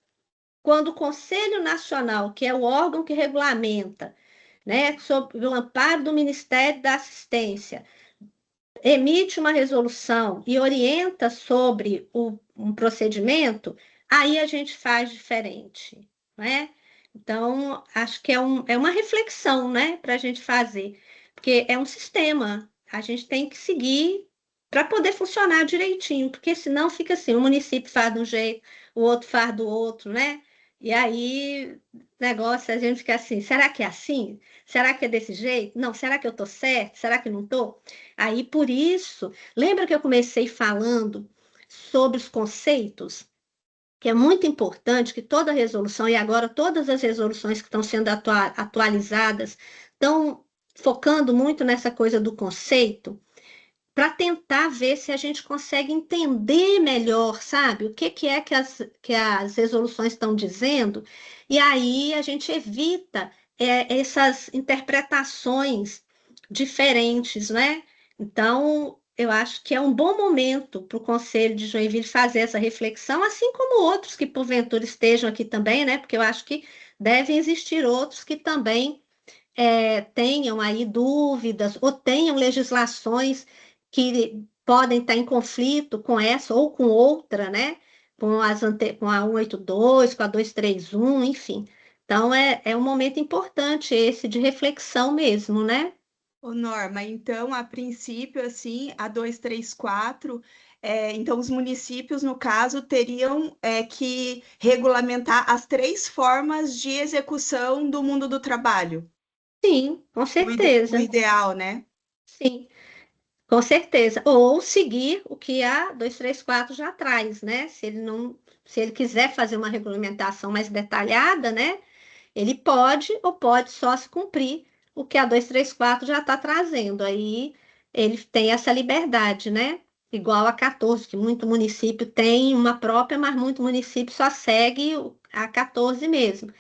B: quando o Conselho Nacional, que é o órgão que regulamenta, né, sob o amparo do Ministério da Assistência, emite uma resolução e orienta sobre um procedimento, aí a gente faz diferente, né? Então, acho que é uma reflexão, né, para a gente fazer, porque é um sistema, a gente tem que seguir para poder funcionar direitinho, porque senão fica assim, o município faz de um jeito, o outro faz do outro, né? E aí, negócio, a gente fica assim, será que é assim? Será que é desse jeito? Não, será que eu estou certo? Será que não estou? Aí, por isso, lembra que eu comecei falando sobre os conceitos? Que é muito importante que toda resolução, e agora todas as resoluções que estão sendo atualizadas, estão focando muito nessa coisa do conceito, para tentar ver se a gente consegue entender melhor, sabe? O que é que as resoluções estão dizendo, e aí a gente evita essas interpretações diferentes, né? Então, eu acho que é um bom momento para o Conselho de Joinville fazer essa reflexão, assim como outros que porventura estejam aqui também, né? Porque eu acho que devem existir outros que também tenham aí dúvidas ou tenham legislações que podem estar em conflito com essa ou com outra, né? Com a 182, com a 231, enfim. Então, é um momento importante esse de reflexão mesmo, né?
J: Ô, Norma, então, a princípio, assim, a 234, então os municípios, no caso, teriam que regulamentar as 3 formas de execução do mundo do trabalho.
B: Sim, com
J: O
B: certeza.
J: ideal, né?
B: Sim, com certeza. Ou seguir o que a 234 já traz, né? Se ele quiser fazer uma regulamentação mais detalhada, né? Ele pode ou pode só se cumprir o que a 234 já está trazendo. Aí ele tem essa liberdade, né? Igual a 14, que muito município tem uma própria, mas muito município só segue a 14 mesmo.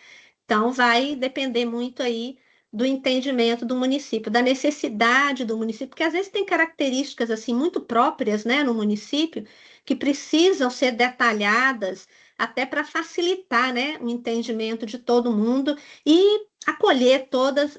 B: Então, vai depender muito aí do entendimento do município, da necessidade do município, porque às vezes tem características assim muito próprias, né, no município, que precisam ser detalhadas até para facilitar, né, o entendimento de todo mundo e acolher todas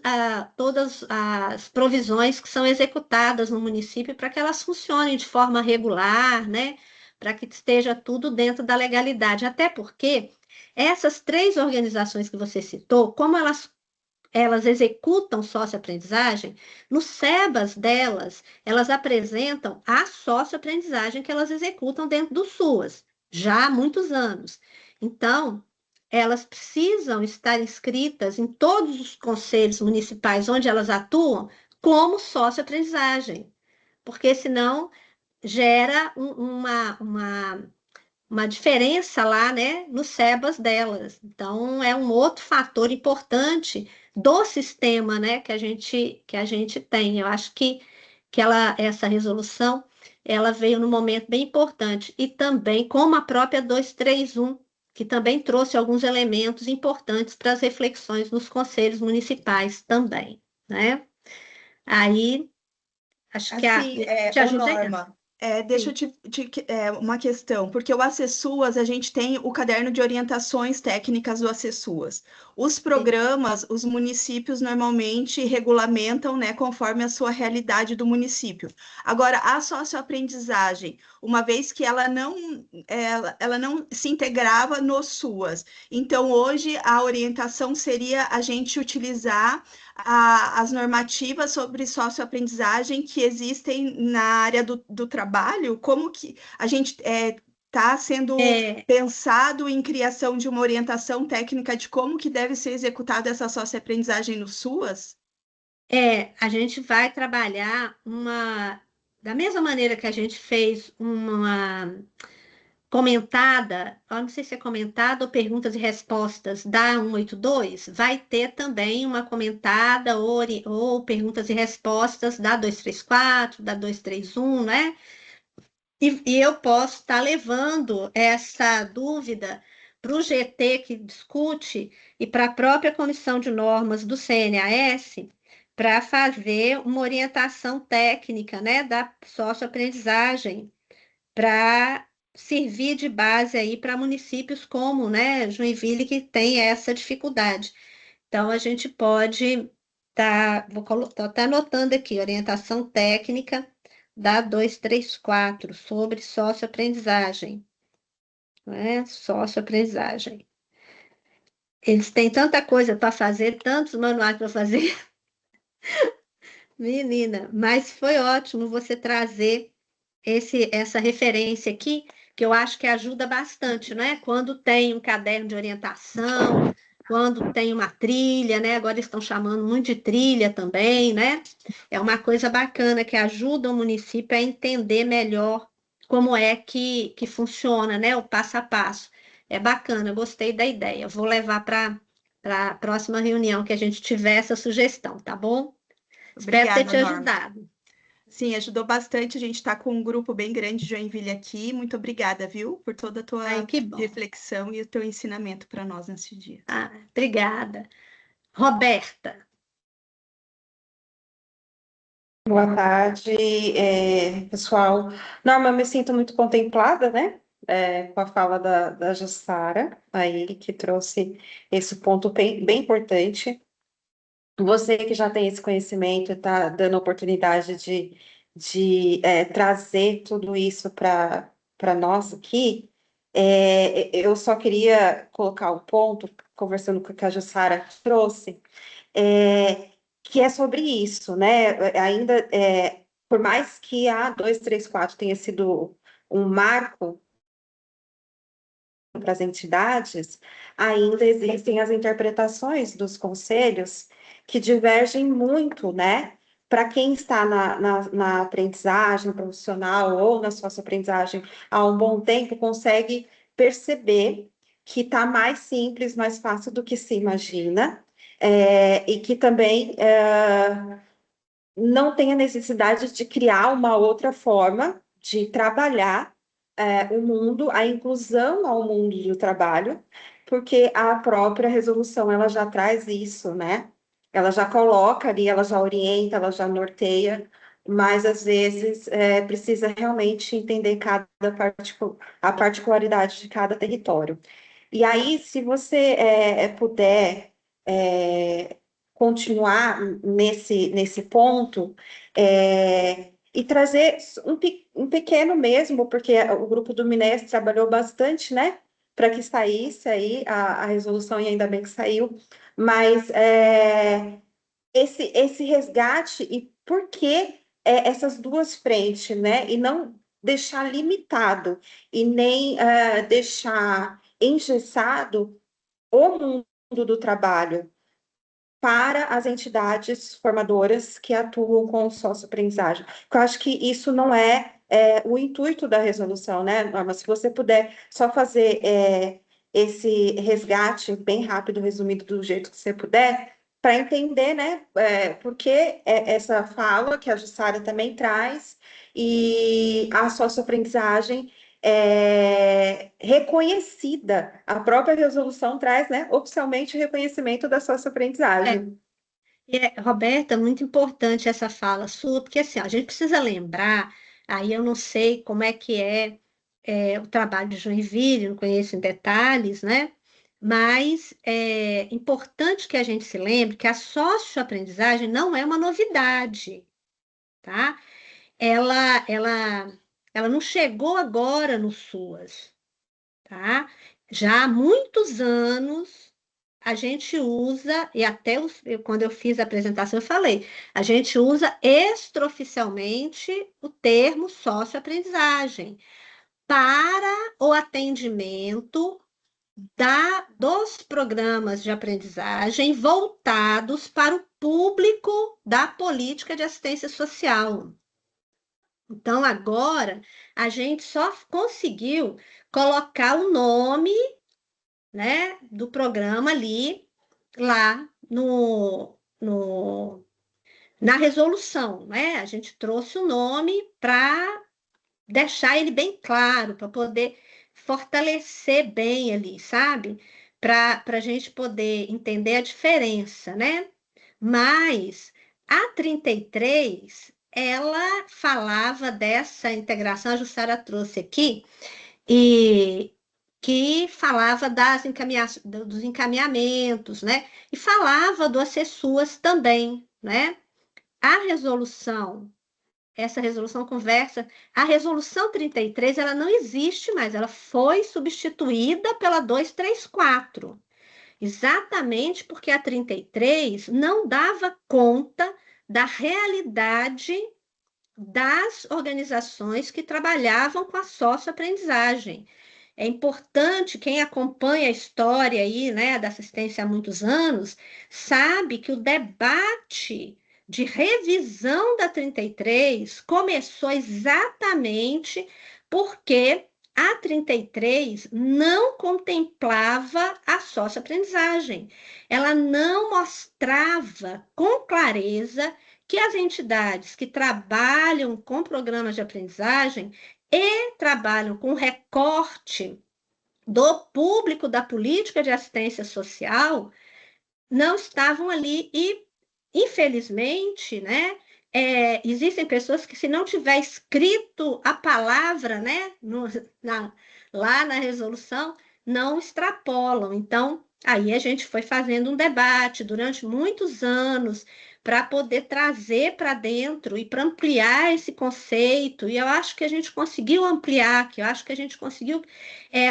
B: as provisões que são executadas no município para que elas funcionem de forma regular, né, para que esteja tudo dentro da legalidade. Até porque essas 3 organizações que você citou, como elas executam socioaprendizagem, no SEBAS delas, elas apresentam a socioaprendizagem que elas executam dentro do SUAS, já há muitos anos. Então, elas precisam estar inscritas em todos os conselhos municipais onde elas atuam como socioaprendizagem, porque senão gera uma diferença lá, né, nos SEBAs delas. Então, é um outro fator importante do sistema, né, que a gente tem. Eu acho que essa resolução ela veio num momento bem importante. E também, como a própria 231, que também trouxe alguns elementos importantes para as reflexões nos conselhos municipais também, né? Aí, acho que
J: Assim,
B: te
J: ô
B: ajudei.
J: Norma, deixa eu uma questão, porque o Acessuas, a gente tem o caderno de orientações técnicas do Acessuas. Os programas, os municípios normalmente regulamentam, né, conforme a sua realidade do município. Agora, a socioaprendizagem, uma vez que ela não se integrava no SUAS, então hoje a orientação seria a gente utilizar as normativas sobre socioaprendizagem que existem na área do trabalho, como que a gente está sendo pensado em criação de uma orientação técnica de como que deve ser executada essa socioaprendizagem no SUAS?
B: A gente vai trabalhar da mesma maneira que a gente fez uma comentada, eu não sei se é comentada ou perguntas e respostas da 182, vai ter também uma comentada ou perguntas e respostas da 234, da 231, né? E eu posso estar levando essa dúvida para o GT que discute e para a própria comissão de normas do CNAS para fazer uma orientação técnica, né, da socioaprendizagem para servir de base aí para municípios como, né, Joinville, que tem essa dificuldade. Então, a gente pode estou até anotando aqui, orientação técnica da 234, sobre socioaprendizagem, né? Socioaprendizagem. Eles têm tanta coisa para fazer, tantos manuais para fazer. Menina, mas foi ótimo você trazer essa referência aqui, que eu acho que ajuda bastante, né? Quando tem um caderno de orientação, quando tem uma trilha, né? Agora estão chamando muito de trilha também, né? É uma coisa bacana que ajuda o município a entender melhor como é que funciona, né? O passo a passo. É bacana, gostei da ideia. Vou levar para a próxima reunião que a gente tiver essa sugestão, tá bom? Espero ter te
J: Norma.
B: ajudado.
J: Sim, ajudou bastante. A gente está com um grupo bem grande de Joinville aqui. Muito obrigada, viu, por toda a tua reflexão e o teu ensinamento para nós nesse dia.
B: Obrigada. Roberta.
K: Boa tarde, pessoal. Norma, eu me sinto muito contemplada, né, com a fala da Jussara, aí, que trouxe esse ponto bem importante. Você que já tem esse conhecimento, está dando a oportunidade de trazer tudo isso para nós aqui, eu só queria colocar um ponto, conversando com o que a Jussara trouxe, que é sobre isso, né? Ainda, por mais que a 234 tenha sido um marco para as entidades, ainda existem as interpretações dos conselhos que divergem muito, né? Para quem está na aprendizagem profissional ou na socioaprendizagem há um bom tempo, consegue perceber que está mais simples, mais fácil do que se imagina, e que também não tem a necessidade de criar uma outra forma de trabalhar o mundo, a inclusão ao mundo do trabalho, porque a própria resolução ela já traz isso, né? Ela já coloca ali, ela já orienta, ela já norteia, mas às vezes precisa realmente entender a particularidade de cada território. E aí, se você puder continuar nesse ponto, e trazer um pequeno mesmo, porque o grupo do Mines trabalhou bastante, né, para que saísse aí a resolução, e ainda bem que saiu, mas esse resgate e por que essas duas frentes, né, e não deixar limitado, e nem deixar engessado o mundo do trabalho para as entidades formadoras que atuam com socioaprendizagem. Eu acho que isso não é o intuito da resolução, né, Norma? Se você puder só fazer esse resgate bem rápido, resumido do jeito que você puder, para entender, né, por que essa fala que a Jussara também traz e a socioaprendizagem reconhecida. A própria resolução traz, né, oficialmente o reconhecimento da socioaprendizagem.
B: Roberta, muito importante essa fala sua, porque assim, ó, a gente precisa lembrar, aí eu não sei como é que é o trabalho de Joinville, não conheço em detalhes, né? Mas é importante que a gente se lembre que a socioaprendizagem não é uma novidade, tá? Ela não chegou agora no SUAS, tá? Já há muitos anos a gente usa, e até quando eu fiz a apresentação eu falei, a gente usa extraoficialmente o termo socioaprendizagem para o atendimento dos programas de aprendizagem voltados para o público da política de assistência social. Então, agora, a gente só conseguiu colocar o nome, né, do programa ali, lá na resolução, né? A gente trouxe o nome para deixar ele bem claro, para poder fortalecer bem ali, sabe? Para a gente poder entender a diferença, né? Mas a 33, ela falava dessa integração, a Jussara trouxe aqui, e que falava dos encaminhamentos, né? E falava do Acessuas também, né? A resolução, essa resolução conversa, a resolução 33, ela não existe mais, ela foi substituída pela 234, exatamente porque a 33 não dava conta da realidade das organizações que trabalhavam com a socioaprendizagem. É importante, quem acompanha a história aí, né, da assistência há muitos anos, sabe que o debate de revisão da 33 começou exatamente porque a 33 não contemplava a socioaprendizagem. Ela não mostrava com clareza que as entidades que trabalham com programas de aprendizagem e trabalham com recorte do público da política de assistência social não estavam ali e, infelizmente, né, existem pessoas que, se não tiver escrito a palavra, né, lá na resolução, não extrapolam. Então, aí a gente foi fazendo um debate durante muitos anos para poder trazer para dentro e para ampliar esse conceito. E eu acho que a gente conseguiu ampliar, que eu acho que a gente conseguiu.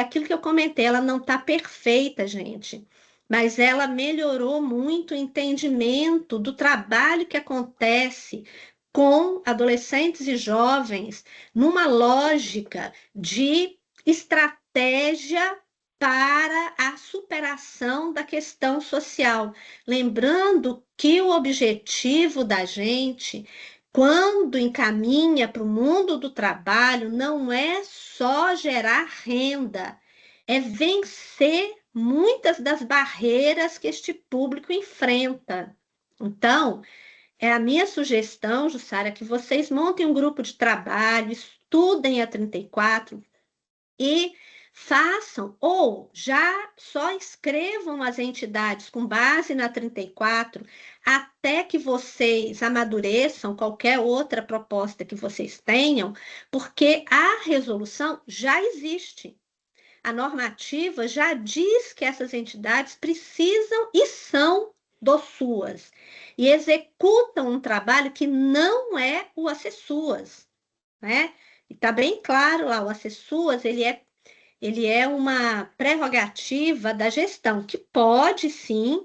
B: Aquilo que eu comentei, ela não está perfeita, gente, mas ela melhorou muito o entendimento do trabalho que acontece com adolescentes e jovens numa lógica de estratégia para a superação da questão social. Lembrando que o objetivo da gente, quando encaminha para o mundo do trabalho, não é só gerar renda, é vencer muitas das barreiras que este público enfrenta. Então, é a minha sugestão, Jussara, que vocês montem um grupo de trabalho, estudem a 34 e façam, ou já só escrevam as entidades com base na 34, até que vocês amadureçam qualquer outra proposta que vocês tenham, porque a resolução já existe. A normativa já diz que essas entidades precisam e são do SUAS e executam um trabalho que não é o Acessuas, né? E está bem claro lá, o Acessuas, ele é uma prerrogativa da gestão, que pode, sim,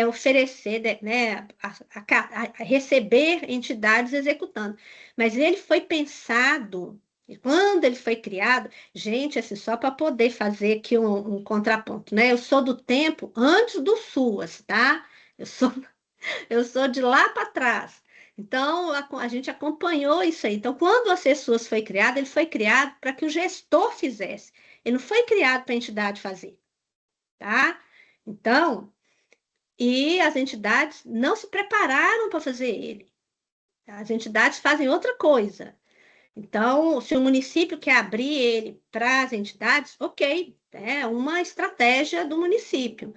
B: oferecer, né, a receber entidades executando. Mas ele foi pensado, e quando ele foi criado, gente, assim, só para poder fazer aqui um contraponto, né? Eu sou do tempo antes do SUAS, tá? Eu sou de lá para trás. Então, a gente acompanhou isso aí. Então, quando o Acessuas foi criado, ele foi criado para que o gestor fizesse. Ele não foi criado para a entidade fazer, tá? Então, e as entidades não se prepararam para fazer ele. As entidades fazem outra coisa. Então, se o município quer abrir ele para as entidades, ok, é uma estratégia do município.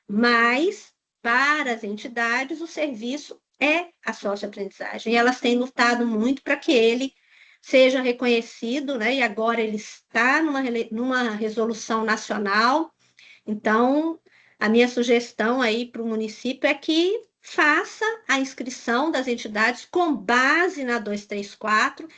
B: Mas, para as entidades, o serviço é a socioaprendizagem. E elas têm lutado muito para que ele seja reconhecido, né? E agora ele está numa resolução nacional. Então, a minha sugestão aí para o município é que faça a inscrição das entidades com base na 234,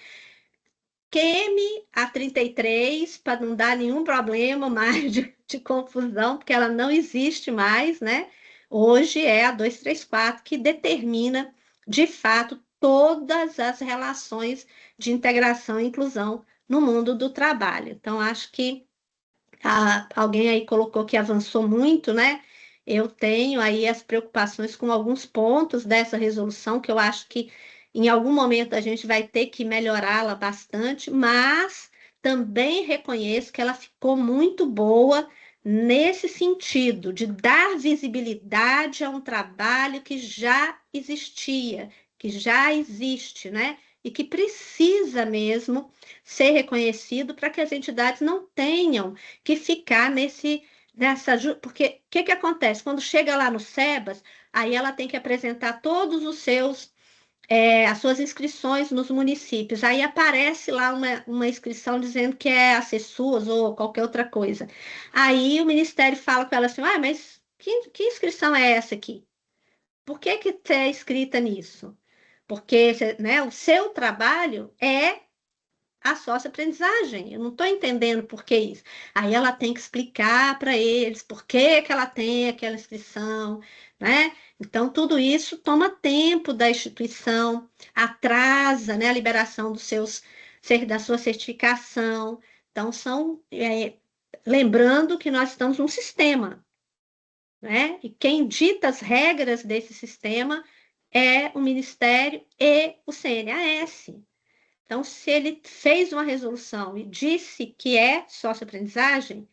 B: queime a 33 para não dar nenhum problema mais de confusão, porque ela não existe mais, né? Hoje é a 234 que determina, de fato, todas as relações de integração e inclusão no mundo do trabalho. Então, acho que alguém aí colocou que avançou muito, né? Eu tenho aí as preocupações com alguns pontos dessa resolução, que eu acho que em algum momento a gente vai ter que melhorá-la bastante, mas também reconheço que ela ficou muito boa nesse sentido, de dar visibilidade a um trabalho que já existia, que já existe, né? E que precisa mesmo ser reconhecido para que as entidades não tenham que ficar porque o que acontece? Quando chega lá no SEBAS, aí ela tem que apresentar todos os seus as suas inscrições nos municípios. Aí aparece lá uma inscrição dizendo que é Acessuas ou qualquer outra coisa. Aí o Ministério fala com ela assim, mas que inscrição é essa aqui? Por que você é inscrita nisso? Porque, né, o seu trabalho é a socioaprendizagem. Eu não estou entendendo por que isso. Aí ela tem que explicar para eles por que ela tem aquela inscrição, né? Então, tudo isso toma tempo da instituição, atrasa, né, a liberação da sua certificação. Então, lembrando que nós estamos num sistema, né? E quem dita as regras desse sistema é o Ministério e o CNAS. Então, se ele fez uma resolução e disse que é socioaprendizagem,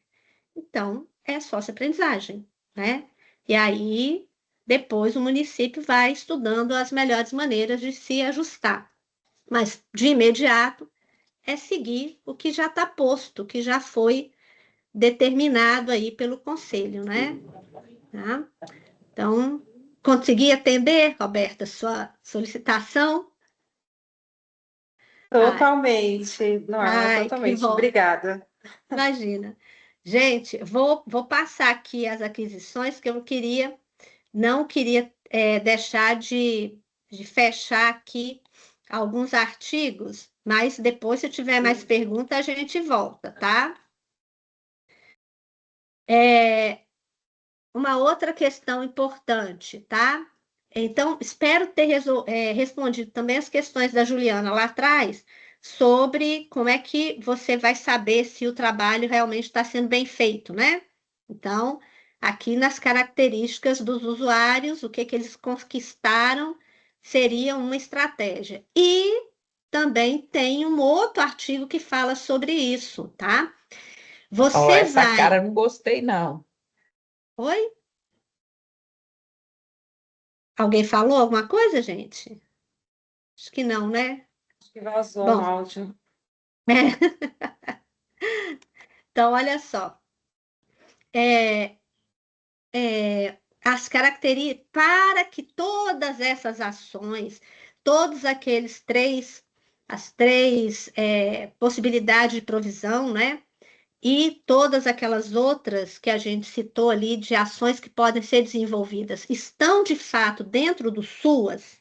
B: então é socioaprendizagem, né? E aí, depois o município vai estudando as melhores maneiras de se ajustar. Mas, de imediato, é seguir o que já está posto, o que já foi determinado aí pelo conselho, né? Tá? Então, consegui atender, Roberta, sua solicitação?
K: Totalmente, Norma,
B: Ai, que
K: totalmente.
B: bom.
K: Obrigada.
B: Imagina. Gente, vou passar aqui as aquisições que eu não queria deixar de fechar aqui alguns artigos, mas depois, se tiver mais perguntas, a gente volta, tá? Uma outra questão importante, tá? Então, espero ter respondido também as questões da Juliana lá atrás, sobre como é que você vai saber se o trabalho realmente está sendo bem feito, né? Então, aqui nas características dos usuários, o que eles conquistaram seria uma estratégia. E também tem um outro artigo que fala sobre isso, tá?
D: Essa cara eu não gostei, não.
B: Oi? Alguém falou alguma coisa, gente? Acho que não, né?
K: Acho que vazou
B: Bom,
K: um áudio.
B: Então, olha só. As características, para que todas essas ações, todos as três possibilidades de provisão, né? E todas aquelas outras que a gente citou ali de ações que podem ser desenvolvidas estão de fato dentro do SUAS,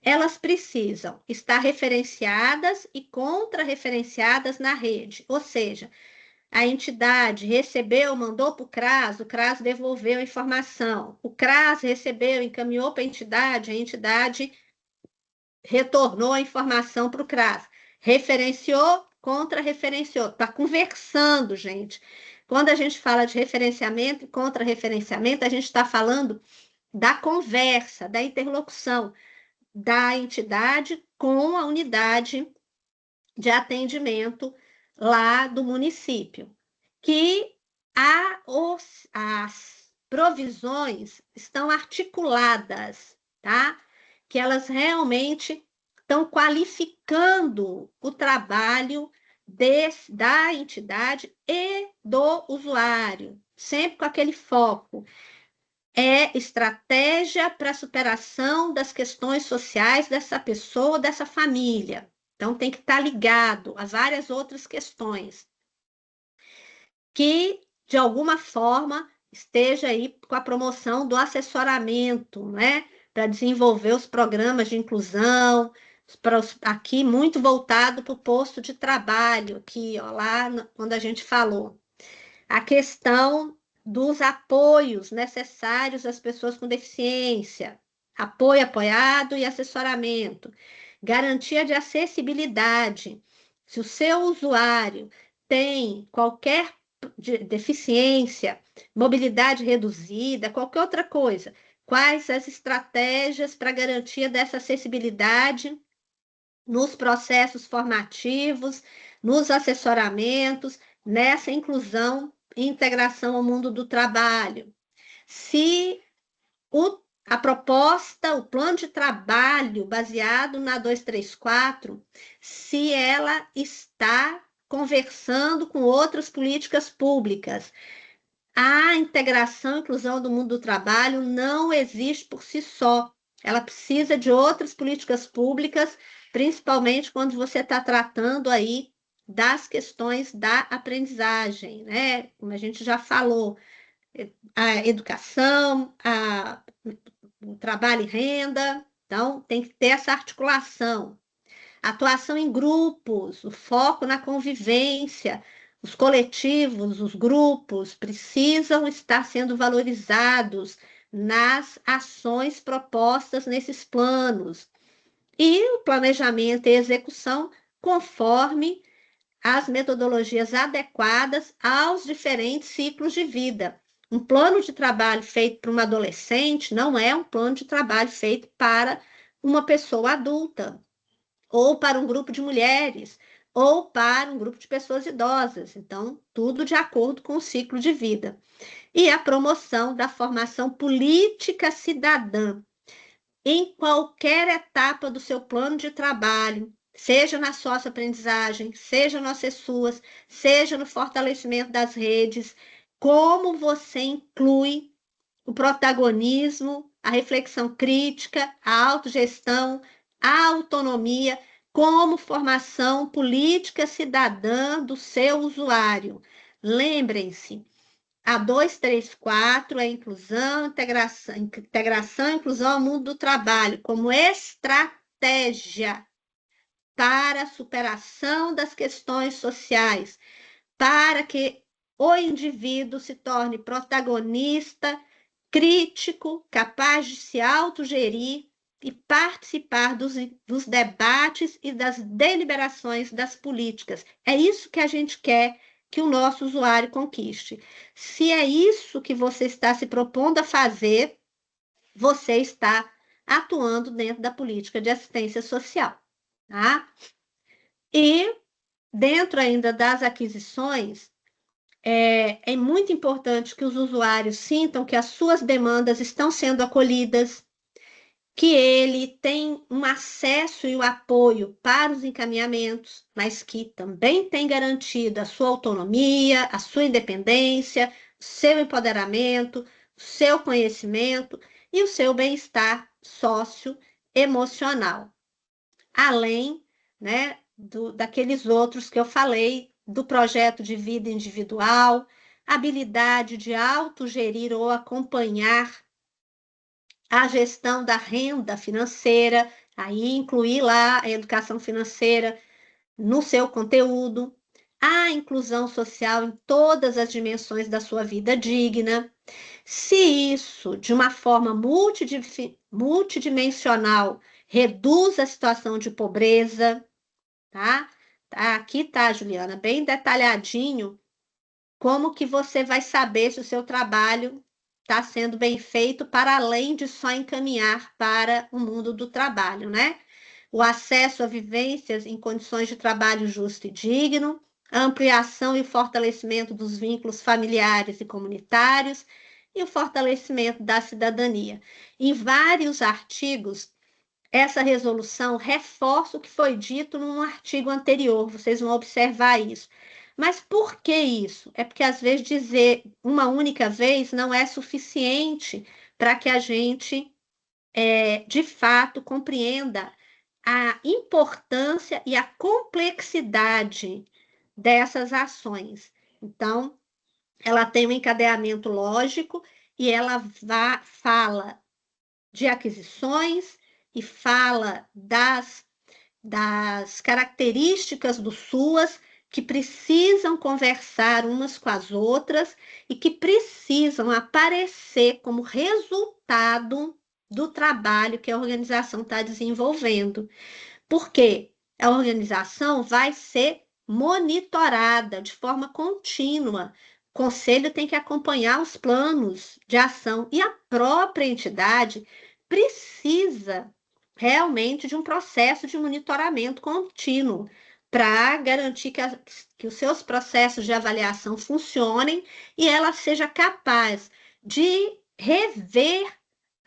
B: elas precisam estar referenciadas e contra-referenciadas na rede, ou seja, a entidade recebeu, mandou para o CRAS devolveu a informação, o CRAS recebeu, encaminhou para a entidade retornou a informação para o CRAS, referenciou, contra-referenciou, está conversando, gente. Quando a gente fala de referenciamento e contra-referenciamento, a gente está falando da conversa, da interlocução. da entidade com a unidade de atendimento lá do município, que as provisões estão articuladas, tá? Que elas realmente estão qualificando o trabalho da entidade e do usuário, sempre com aquele foco. É estratégia para a superação das questões sociais dessa pessoa, dessa família. Então, tem que estar ligado a várias outras questões que, de alguma forma, esteja aí com a promoção do assessoramento, né? Para desenvolver os programas de inclusão, aqui muito voltado para o posto de trabalho, aqui, ó, lá quando a gente falou. A questão dos apoios necessários às pessoas com deficiência, apoio apoiado e assessoramento, garantia de acessibilidade. Se o seu usuário tem qualquer deficiência, mobilidade reduzida, qualquer outra coisa, quais as estratégias para garantia dessa acessibilidade nos processos formativos, nos assessoramentos, nessa inclusão e integração ao mundo do trabalho. Se a proposta, o plano de trabalho baseado na 234, se ela está conversando com outras políticas públicas. A integração e inclusão do mundo do trabalho não existe por si só. Ela precisa de outras políticas públicas, principalmente quando você está tratando aí das questões da aprendizagem, né? Como a gente já falou, a educação, o trabalho e renda, então tem que ter essa articulação. Atuação em grupos, o foco na convivência, os coletivos, os grupos precisam estar sendo valorizados nas ações propostas nesses planos. E o planejamento e execução conforme as metodologias adequadas aos diferentes ciclos de vida. Um plano de trabalho feito para uma adolescente não é um plano de trabalho feito para uma pessoa adulta, ou para um grupo de mulheres, ou para um grupo de pessoas idosas. Então, tudo de acordo com o ciclo de vida. E a promoção da formação política cidadã em qualquer etapa do seu plano de trabalho, seja na socioaprendizagem, seja nas suas, seja no fortalecimento das redes, como você inclui o protagonismo, a reflexão crítica, a autogestão, a autonomia, como formação política cidadã do seu usuário. Lembrem-se, a 234 é inclusão, integração e inclusão ao mundo do trabalho, como estratégia para a superação das questões sociais, para que o indivíduo se torne protagonista, crítico, capaz de se autogerir e participar dos debates e das deliberações das políticas. É isso que a gente quer que o nosso usuário conquiste. Se é isso que você está se propondo a fazer, você está atuando dentro da política de assistência social, tá? E dentro ainda das aquisições, é muito importante que os usuários sintam que as suas demandas estão sendo acolhidas, que ele tem um acesso e o apoio para os encaminhamentos, mas que também tem garantido a sua autonomia, a sua independência, o seu empoderamento, o seu conhecimento e o seu bem-estar socioemocional. Além, né, daqueles outros que eu falei, do projeto de vida individual, habilidade de autogerir ou acompanhar a gestão da renda financeira, aí incluir lá a educação financeira no seu conteúdo, a inclusão social em todas as dimensões da sua vida digna. Se isso, de uma forma multidimensional, reduz a situação de pobreza, tá? Aqui tá, Juliana, bem detalhadinho como que você vai saber se o seu trabalho está sendo bem feito para além de só encaminhar para o mundo do trabalho, né? O acesso a vivências em condições de trabalho justo e digno, a ampliação e o fortalecimento dos vínculos familiares e comunitários e o fortalecimento da cidadania. Em vários artigos, essa resolução reforça o que foi dito num artigo anterior, vocês vão observar isso. Mas por que isso? É porque, às vezes, dizer uma única vez não é suficiente para que a gente, de fato, compreenda a importância e a complexidade dessas ações. Então, ela tem um encadeamento lógico e ela fala de aquisições e fala das características do SUAS que precisam conversar umas com as outras e que precisam aparecer como resultado do trabalho que a organização está desenvolvendo. Porque a organização vai ser monitorada de forma contínua. O conselho tem que acompanhar os planos de ação e a própria entidade precisa realmente de um processo de monitoramento contínuo para garantir que os seus processos de avaliação funcionem e ela seja capaz de rever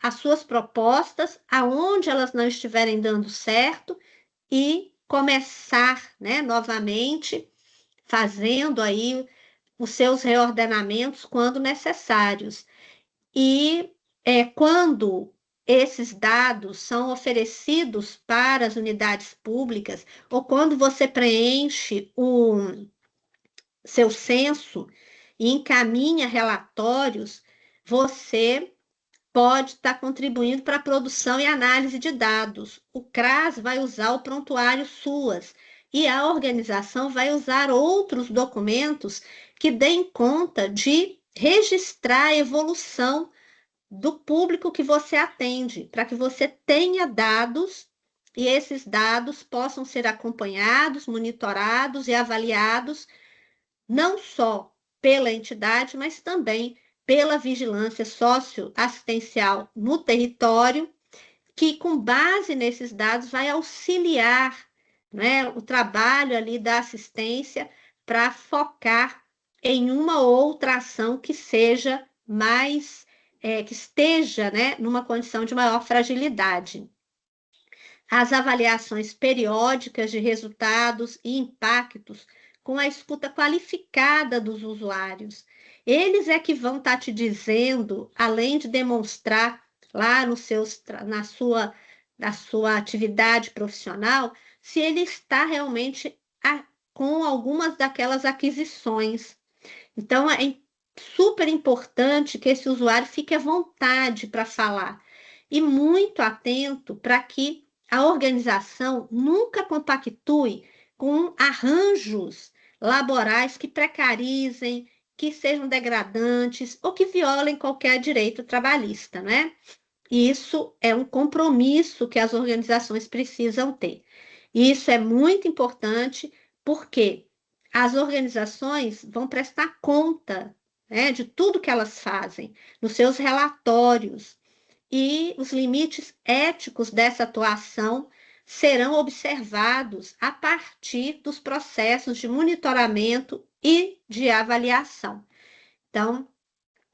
B: as suas propostas aonde elas não estiverem dando certo e começar, né, novamente, fazendo aí os seus reordenamentos quando necessários. E quando esses dados são oferecidos para as unidades públicas, ou quando você preenche o seu censo e encaminha relatórios, você pode estar contribuindo para a produção e análise de dados. O CRAS vai usar o prontuário SUAS e a organização vai usar outros documentos que deem conta de registrar a evolução do público que você atende, para que você tenha dados e esses dados possam ser acompanhados, monitorados e avaliados, não só pela entidade, mas também pela vigilância socioassistencial no território, que com base nesses dados vai auxiliar, né, o trabalho ali da assistência para focar em uma outra ação que seja mais, que esteja, né, numa condição de maior fragilidade. As avaliações periódicas de resultados e impactos com a escuta qualificada dos usuários. Eles é que vão estar te dizendo, além de demonstrar lá na sua atividade profissional, se ele está realmente com algumas daquelas aquisições. Então, é super importante que esse usuário fique à vontade para falar e muito atento para que a organização nunca compactue com arranjos laborais que precarizem, que sejam degradantes ou que violem qualquer direito trabalhista, né? E isso é um compromisso que as organizações precisam ter. E isso é muito importante porque as organizações vão prestar conta, né, de tudo que elas fazem, nos seus relatórios, e os limites éticos dessa atuação serão observados a partir dos processos de monitoramento e de avaliação. Então,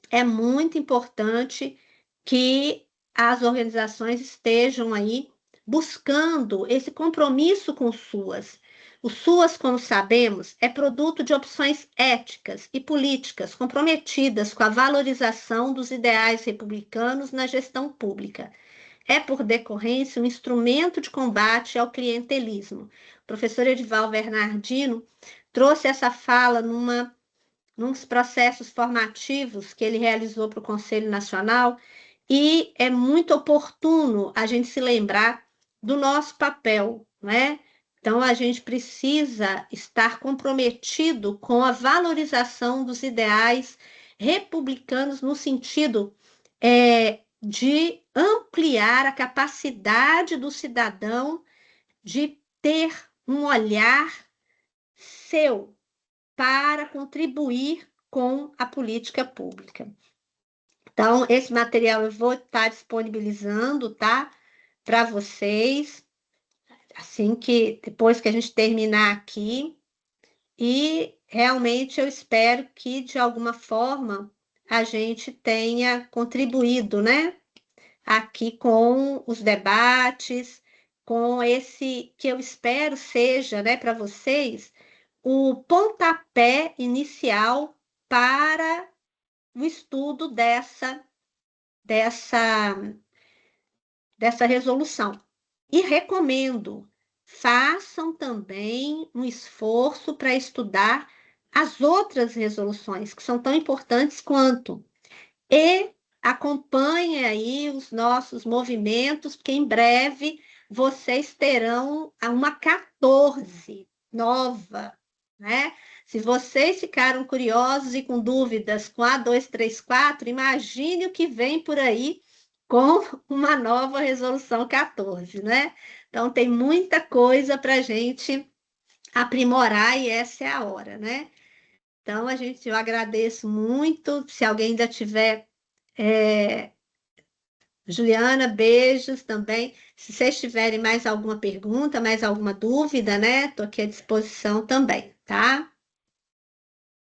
B: é muito importante que as organizações estejam aí buscando esse compromisso com o SUAS. O SUAS, como sabemos, é produto de opções éticas e políticas comprometidas com a valorização dos ideais republicanos na gestão pública. É, por decorrência, um instrumento de combate ao clientelismo. O professor Edival Bernardino trouxe essa fala nos processos formativos que ele realizou para o Conselho Nacional, e é muito oportuno a gente se lembrar do nosso papel, né? Então, a gente precisa estar comprometido com a valorização dos ideais republicanos no sentido de ampliar a capacidade do cidadão de ter um olhar seu para contribuir com a política pública. Então, esse material eu vou estar disponibilizando, tá? Para vocês, assim que, depois que a gente terminar aqui. E realmente eu espero que, de alguma forma, a gente tenha contribuído, né? Aqui com os debates, com esse que eu espero seja, né, para vocês, o pontapé inicial para o estudo dessa, dessa resolução. E recomendo, façam também um esforço para estudar as outras resoluções, que são tão importantes quanto. E acompanhem aí os nossos movimentos, porque em breve vocês terão uma 14 nova, né? Se vocês ficaram curiosos e com dúvidas com a 234, imagine o que vem por aí com uma nova resolução 14, né? Então tem muita coisa para a gente aprimorar e essa é a hora, né? Então eu agradeço muito. Se alguém ainda tiver Juliana, beijos também. Se vocês tiverem mais alguma pergunta, mais alguma dúvida, né? Estou aqui à disposição também, tá?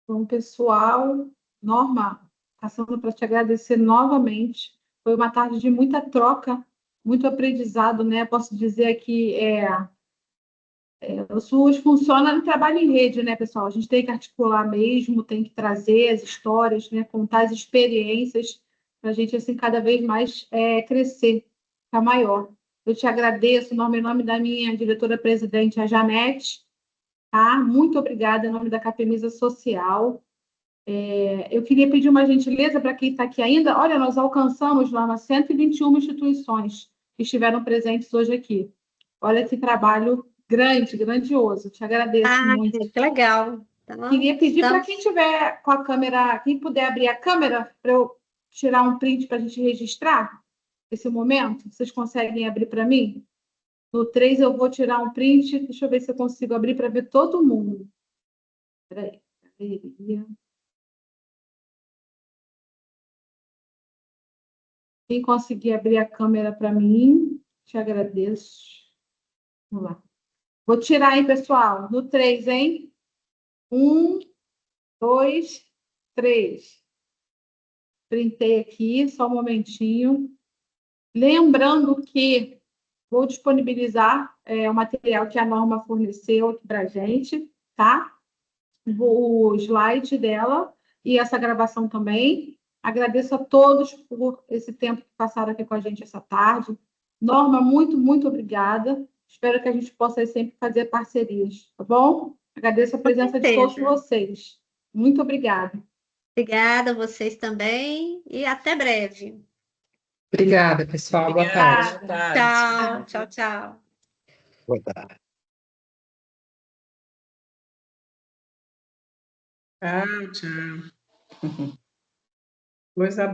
A: Bom, pessoal, Norma, passando para te agradecer novamente. Foi uma tarde de muita troca, muito aprendizado, né? Posso dizer que o SUS funciona no trabalho em rede, né, pessoal? A gente tem que articular mesmo, tem que trazer as histórias, né? Contar as experiências para a gente, assim, cada vez mais crescer, ficar maior. Eu te agradeço, Norma, em nome da minha diretora-presidente, a Janete, tá? Muito obrigada, em nome da Capemisa Social. Eu queria pedir uma gentileza para quem está aqui ainda. Olha, nós alcançamos, Norma, 121 instituições que estiveram presentes hoje aqui. Olha que trabalho grande, grandioso. Te agradeço muito.
B: Que legal. Então,
A: Queria pedir para quem tiver com a câmera, quem puder abrir a câmera para eu tirar um print para a gente registrar esse momento. Vocês conseguem abrir para mim? No 3 eu vou tirar um print. Deixa eu ver se eu consigo abrir para ver todo mundo. Espera aí. Quem conseguir abrir a câmera para mim, te agradeço. Vamos lá. Vou tirar aí, pessoal. No 3, hein? 1, 2, 3. Printei aqui, só um momentinho. Lembrando que vou disponibilizar o material que a Norma forneceu aqui para a gente, tá? O slide dela e essa gravação também. Agradeço a todos por esse tempo que passaram aqui com a gente essa tarde. Norma, muito, muito obrigada. Espero que a gente possa sempre fazer parcerias, tá bom? Agradeço a presença de todos vocês. Muito obrigada.
B: Obrigada a vocês também e até breve.
L: Obrigada, pessoal. Boa tarde.
B: Tchau, tchau, tchau.
G: Boa tarde.
L: Tchau, tchau. Coisa boa.